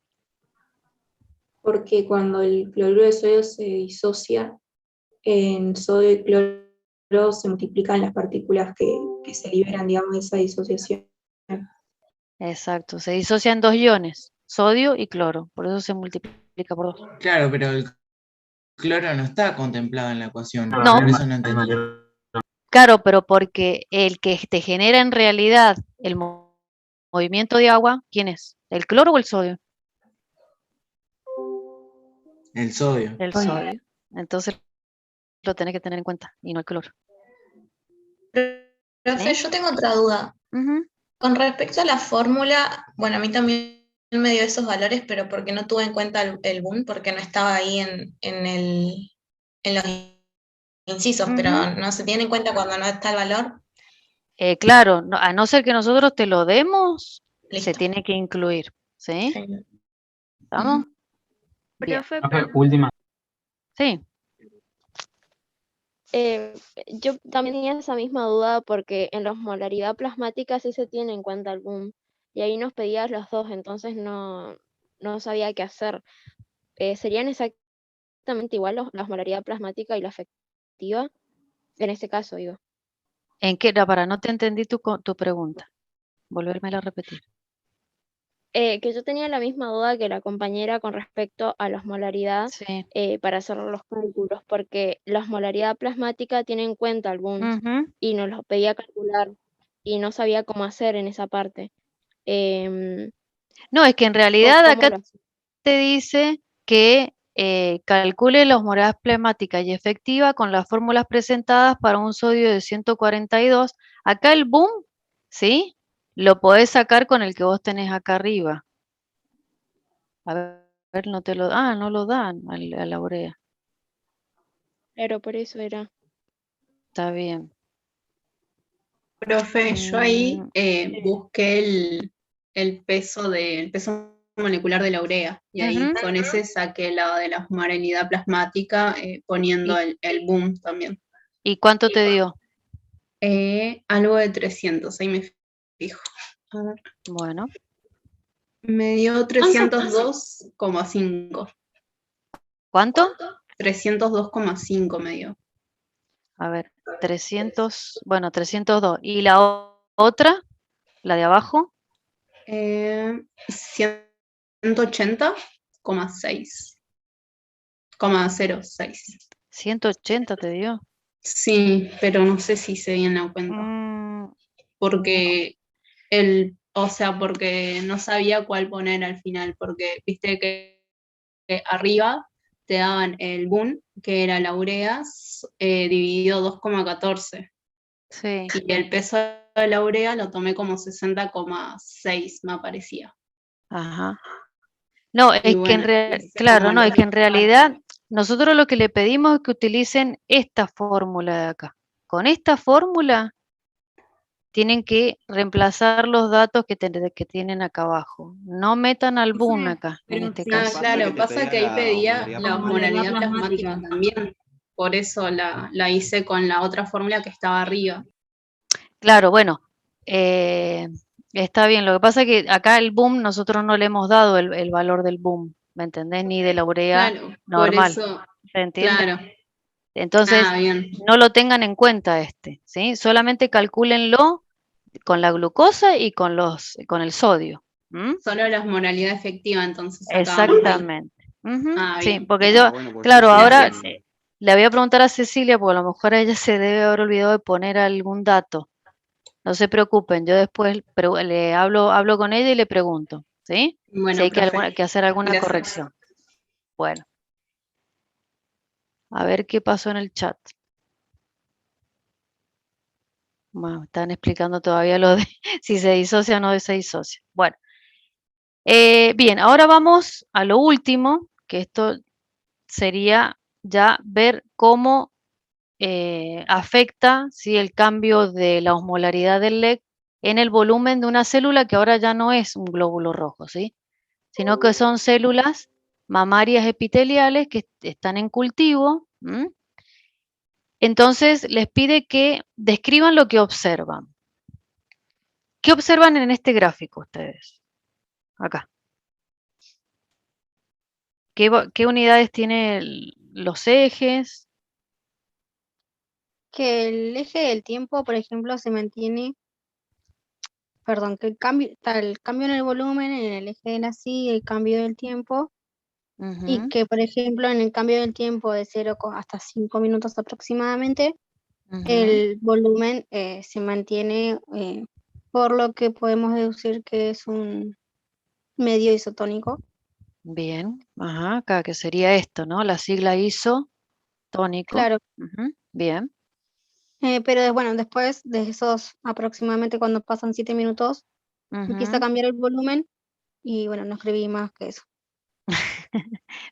Porque cuando el cloruro de sodio se disocia, en sodio y cloro se multiplican las partículas que se liberan, digamos, de esa disociación. Exacto, se disocian 2 iones, sodio y cloro, por eso se multiplica por 2. Claro, pero el cloro no está contemplado en la ecuación. No. Por eso no entendí. Claro, pero porque el que te genera en realidad el movimiento de agua, ¿quién es? ¿El cloro o el sodio? El sodio. El sodio. Entonces lo tenés que tener en cuenta y no el cloro. Profe, yo tengo otra duda. Con respecto a la fórmula, bueno, a mí también me dio esos valores, pero porque no tuve en cuenta el boom, porque no estaba ahí en los incisos, pero no se tiene en cuenta cuando no está el valor. Claro, a no ser que nosotros te lo demos, se tiene que incluir, ¿sí? ¿Estamos? Bien. Profe, última. Sí. Yo también tenía esa misma duda porque en la osmolaridad plasmática sí se tiene en cuenta el boom y ahí nos pedías los dos, entonces no sabía qué hacer. ¿Serían exactamente igual la osmolaridad plasmática y la efectiva? En este caso, digo. ¿En qué? Para, no te entendí tu pregunta. Volvérmela a repetir. Que yo tenía la misma duda que la compañera con respecto a la osmolaridad para hacer los cálculos, porque la osmolaridad plasmática tiene en cuenta el boom y nos lo pedía calcular y no sabía cómo hacer en esa parte. No, es que en realidad acá te dice que calcule la osmolaridad plasmática y efectiva con las fórmulas presentadas para un sodio de 142. Acá el boom, ¿sí? Lo podés sacar con el que vos tenés acá arriba. A ver, no te lo... Ah, no lo dan a la urea. Pero por eso era. Está bien. Profe, yo ahí busqué el peso molecular de la urea y ahí con ese saqué la de la osmolaridad plasmática poniendo el boom también. ¿Y cuánto te dio? Algo de 300, ahí me fijo. A ver. Bueno. Me dio 302,5. ¿Cuánto? 302,5 me dio. A ver, 300, bueno, 302. ¿Y la otra? ¿La de abajo? 180,6. 0,06. 180 te dio. Sí, pero no sé si se viene a cuenta. Porque porque no sabía cuál poner al final, porque viste que arriba te daban el boom, que era la urea, dividido 2,14. Sí. Y el peso de la urea lo tomé como 60,6, me aparecía. Ajá. No, es bueno, que claro, no, es que en realidad nosotros lo que le pedimos es que utilicen esta fórmula de acá. Con esta fórmula tienen que reemplazar los datos que tienen acá abajo. No metan al boom acá, en este caso. Claro, pasa que ahí pedía la osmolaridad plasmática también. Por eso la hice con la otra fórmula que estaba arriba. Claro, bueno, está bien. Lo que pasa es que acá el boom nosotros no le hemos dado el valor del boom, ¿me entendés? Ni de la urea normal. Por eso, ¿Se entiende? claro. Entonces, no lo tengan en cuenta ¿sí? Solamente calcúlenlo con la glucosa y con el sodio. Solo la osmolaridad efectiva, entonces. Exactamente. Sí, bien. porque claro, ahora le voy a preguntar a Cecilia, porque a lo mejor a ella se debe haber olvidado de poner algún dato. No se preocupen, yo después le hablo con ella y le pregunto, ¿sí? Bueno, si hay que hacer alguna corrección. Bueno. A ver qué pasó en el chat. Bueno, están explicando todavía lo de si se disocia o no se disocia. Bueno. Bien, ahora vamos a lo último, que esto sería ya ver cómo afecta, ¿sí?, el cambio de la osmolaridad del LEC en el volumen de una célula que ahora ya no es un glóbulo rojo, ¿sí?, sino que son células mamarias epiteliales que están en cultivo. Entonces les pide que describan lo que observan. ¿Qué observan en este gráfico ustedes? Acá. ¿Qué unidades tienen los ejes? Que el eje del tiempo, por ejemplo, se mantiene, perdón, que está el cambio en el volumen, en el eje de la sí, el cambio del tiempo, y que, por ejemplo, en el cambio del tiempo de 0 hasta 5 minutos aproximadamente, el volumen se mantiene, por lo que podemos deducir que es un medio isotónico. Bien, ajá, acá que sería esto, ¿no? La sigla isotónico. Claro. Bien. Pero bueno, después de esos aproximadamente cuando pasan 7 minutos, empieza a cambiar el volumen y bueno, no escribí más que eso.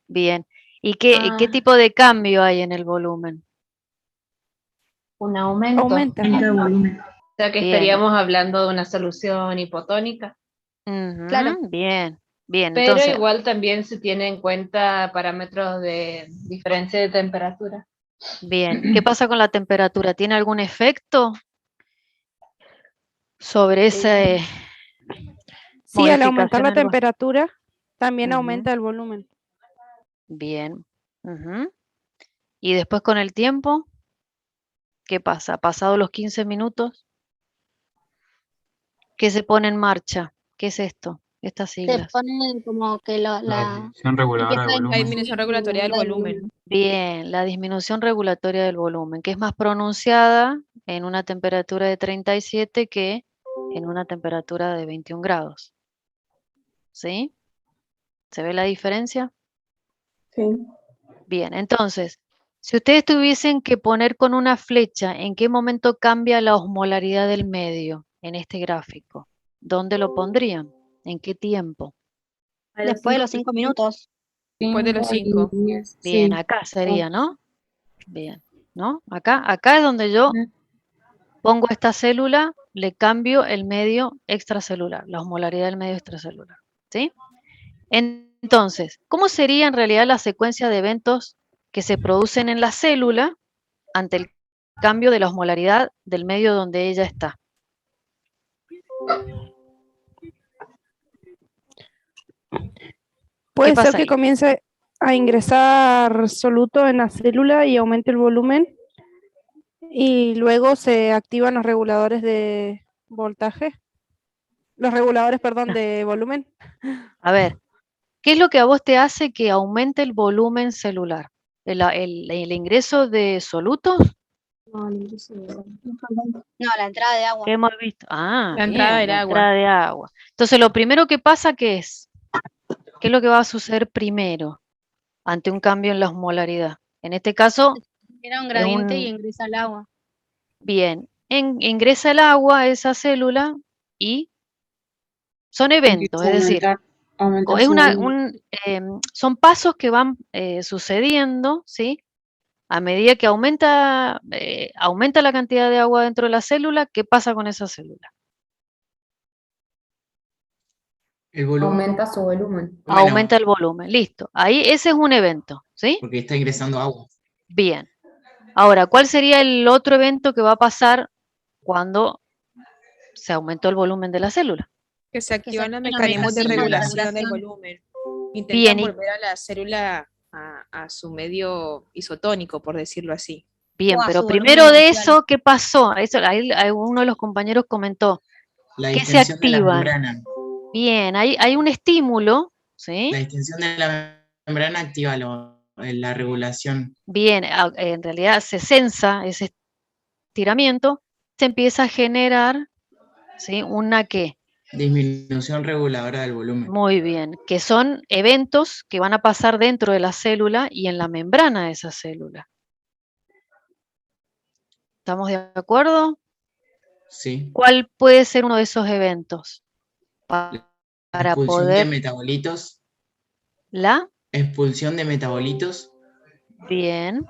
Bien. ¿Y qué tipo de cambio hay en el volumen? Un aumento. Aumenta. El volumen. O sea que Bien. estaríamos hablando de una solución hipotónica. Claro. Bien, bien. Pero Entonces, igual también se tiene en cuenta parámetros de diferencia de temperatura. bien. ¿Qué pasa con la temperatura? ¿Tiene algún efecto sobre ese Sí, al aumentar modificación la en el temperatura, también aumenta el volumen. Bien. ¿Y después con el tiempo? ¿Qué pasa? Pasados los 15 minutos, ¿qué se pone en marcha? ¿Qué es esto? Estas Se siglas. pone como que la disminución reguladora del empieza a volumen. La disminución regulatoria del volumen. Bien, la disminución regulatoria del volumen, que es más pronunciada en una temperatura de 37 que en una temperatura de 21 grados. ¿Sí? ¿Se ve la diferencia? Sí. Bien, entonces, si ustedes tuviesen que poner con una flecha en qué momento cambia la osmolaridad del medio en este gráfico, ¿dónde lo pondrían? ¿En qué tiempo? después de los 5 minutos. Después de los 5. Bien, acá sería, ¿no? Bien, ¿no? Acá es donde yo pongo esta célula, le cambio el medio extracelular, la osmolaridad del medio extracelular, ¿sí? Entonces, ¿cómo sería en realidad la secuencia de eventos que se producen en la célula ante el cambio de la osmolaridad del medio donde ella está? Puede ser pasa que ahí? comience a ingresar soluto en la célula y aumente el volumen y luego se activan los reguladores de voltaje. Los reguladores, perdón, de volumen. A ver, ¿qué es lo que a vos te hace que aumente el volumen celular? ¿El ingreso de solutos? No, la entrada de agua. ¿Qué hemos visto? Ah, La entrada bien, del la agua. entrada de agua. Entonces, lo primero que pasa, ¿qué es? ¿Qué es lo que va a suceder primero ante un cambio en la osmolaridad? En este caso, Era un es gradiente y ingresa al agua. bien, ingresa el agua a esa célula y son eventos, es decir, es son pasos que van sucediendo, ¿sí? A medida que aumenta la cantidad de agua dentro de la célula, ¿qué pasa con esa célula? El volumen. Aumenta su volumen. Bueno, Aumenta el volumen, listo. Ahí ese es un evento, ¿sí? porque está ingresando agua. Bien. Ahora, ¿cuál sería el otro evento que va a pasar cuando se aumentó el volumen de la célula? Que se activan los activan los mecanismos de mecanismos de regulación del regulación. volumen. Intentan Bien, volver a la célula a su medio isotónico, por decirlo así. bien, O a pero su volumen primero de inicial. eso, ¿qué pasó? Eso, ahí uno de los compañeros comentó. La ¿Qué se distensión de la activan? membrana. Bien, hay un estímulo, ¿sí? La distensión de la membrana activa la regulación. Bien, en realidad se sensa ese estiramiento, se empieza a generar, ¿sí? ¿Una qué? Disminución reguladora del volumen. Muy bien, que son eventos que van a pasar dentro de la célula y en la membrana de esa célula. ¿Estamos de acuerdo? Sí. ¿Cuál puede ser uno de esos eventos? La Para expulsión de poder... metabolitos. ¿La? Expulsión de metabolitos. Bien.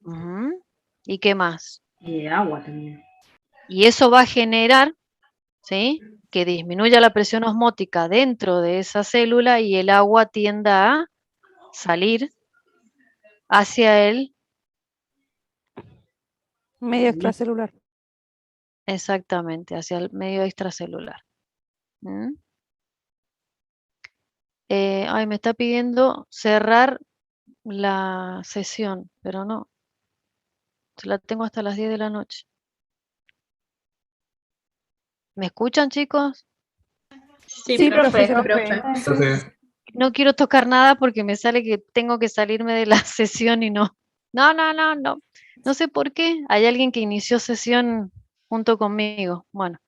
Ujú. ¿Y qué más? Y de agua también. Y eso va a generar, ¿sí?, que disminuya la presión osmótica dentro de esa célula y el agua tienda a salir hacia el... Medio extracelular. Exactamente, hacia el medio extracelular. ¿Mm? Ay, me está pidiendo cerrar la sesión, pero no. La tengo hasta las 10 de la noche. ¿Me escuchan, chicos? Sí, profe. No quiero tocar nada porque me sale que tengo que salirme de la sesión y no. No. No sé por qué. Hay alguien que inició sesión junto conmigo. Bueno.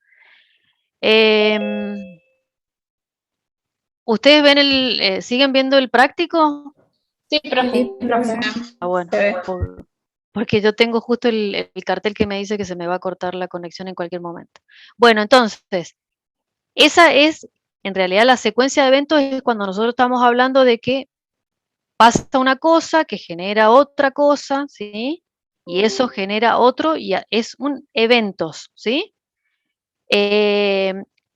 ¿Ustedes ven siguen viendo el práctico? Sí, profe. Ah, bueno. Porque yo tengo justo el cartel que me dice que se me va a cortar la conexión en cualquier momento. Bueno, entonces, esa es, en realidad, la secuencia de eventos es cuando nosotros estamos hablando de que pasa una cosa que genera otra cosa, ¿sí? Y eso genera otro, y es un eventos, ¿sí?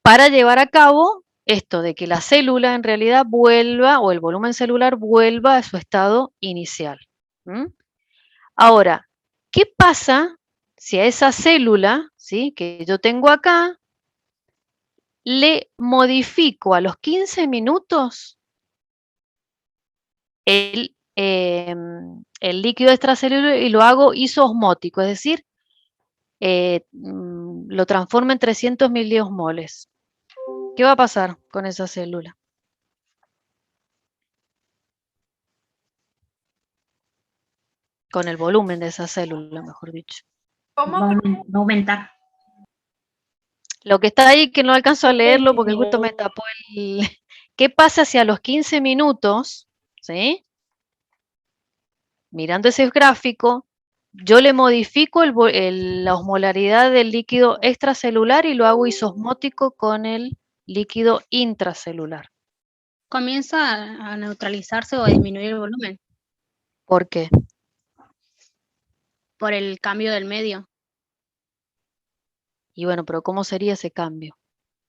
Para llevar a cabo esto de que la célula en realidad vuelva, o el volumen celular vuelva a su estado inicial. Ahora, ¿qué pasa si a esa célula, ¿sí?, que yo tengo acá, le modifico a los 15 minutos el líquido extracelular y lo hago isoosmótico, es decir, lo transformo en 300 miliosmoles? ¿Qué va a pasar con esa célula? Con el volumen de esa célula, mejor dicho. Va a aumentar. Lo que está ahí, que no alcanzo a leerlo porque justo me tapó el... ¿Qué pasa si a los 15 minutos, ¿sí?, mirando ese gráfico, yo le modifico la osmolaridad del líquido extracelular y lo hago isosmótico con el líquido intracelular? Comienza a neutralizarse o a disminuir el volumen ¿Por qué? por el cambio del medio. Y bueno, pero ¿cómo sería ese cambio?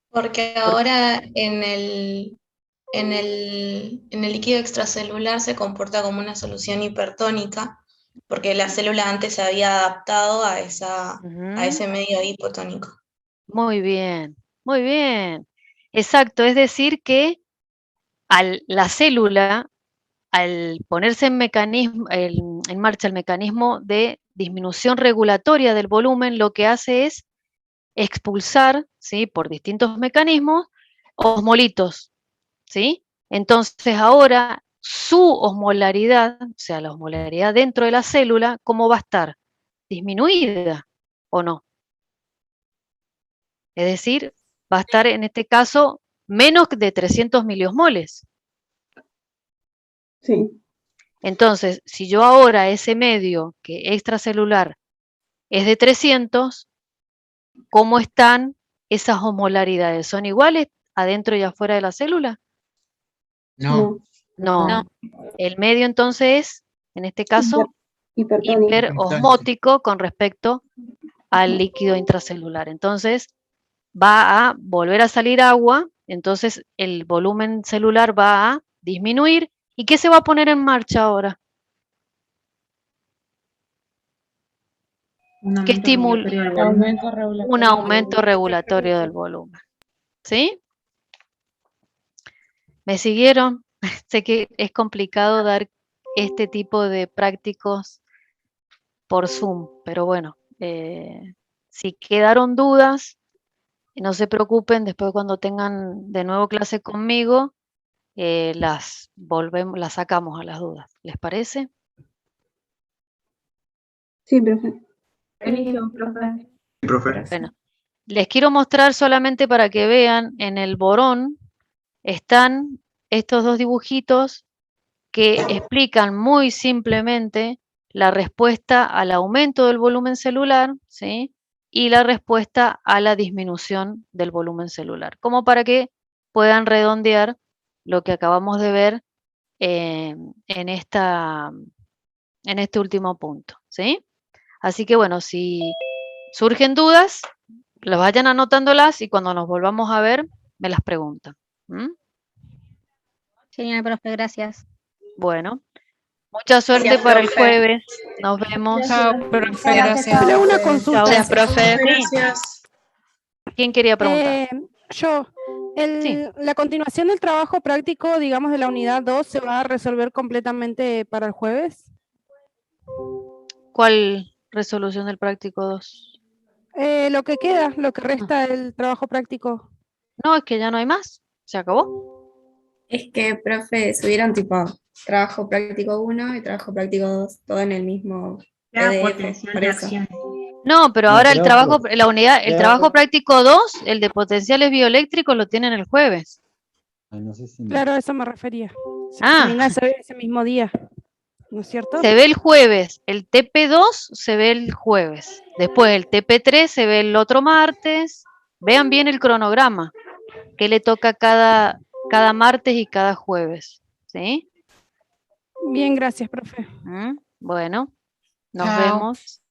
Porque ahora en el líquido extracelular se comporta como una solución hipertónica, porque la célula antes se había adaptado a ese medio hipotónico. Muy bien, muy bien. Exacto, es decir que la célula, al ponerse en marcha el mecanismo de disminución regulatoria del volumen, lo que hace es expulsar, ¿sí?, por distintos mecanismos, osmolitos, ¿sí? Entonces ahora su osmolaridad, o sea, la osmolaridad dentro de la célula, ¿cómo va a estar? ¿Disminuida o no? Es decir, va a estar en este caso menos de 300 miliosmoles. Sí. Entonces, si yo ahora ese medio que extracelular es de 300, ¿cómo están esas osmolaridades? ¿Son iguales adentro y afuera de la célula? No. No. El medio entonces es, en este caso, Hipertónico. hiperosmótico con respecto al líquido intracelular. Entonces, va a volver a salir agua, entonces el volumen celular va a disminuir. ¿Y qué se va a poner en marcha ahora? ¿Qué estímulo? Un aumento regulatorio del volumen. ¿Sí? ¿Me siguieron? Sé que es complicado dar este tipo de prácticos por Zoom, pero bueno, si quedaron dudas, no se preocupen, después cuando tengan de nuevo clase conmigo, las sacamos a las dudas. ¿Les parece? Sí, profe. Buenísimo, profe. Bueno, les quiero mostrar solamente para que vean, en el borón están estos dos dibujitos que explican muy simplemente la respuesta al aumento del volumen celular, ¿sí?, y la respuesta a la disminución del volumen celular, como para que puedan redondear lo que acabamos de ver en esta en este último punto, ¿sí? Así que bueno, si surgen dudas, las vayan anotándolas y cuando nos volvamos a ver, me las preguntan. Genial, profe, gracias. Bueno, mucha suerte Gracias, para el profe. jueves. Nos vemos. Chao, profe, gracias. Solo una consulta. Chao. Profe. ¿Quién quería preguntar? Yo. La continuación del trabajo práctico, digamos, de la unidad 2, ¿se va a resolver completamente para el jueves? ¿Cuál resolución del práctico 2? Lo que queda, lo que resta del trabajo práctico. No, es que ya no hay más. Se acabó. Es que, profe, subieron tipo trabajo práctico 1 y trabajo práctico 2, todo en el mismo PDF, por eso. No, pero No, ahora el creo trabajo, que- la unidad, el creo trabajo que- práctico 2, el de potenciales bioeléctricos, lo tienen el jueves. Claro, a eso me refería. Ah. Termina ese mismo día, ¿no es cierto? Se ve el jueves, el TP2 se ve el jueves, después el TP3 se ve el otro martes. Vean bien el cronograma, que le toca cada martes y cada jueves, ¿sí? Bien, gracias, profe. Bueno, nos Chao. vemos.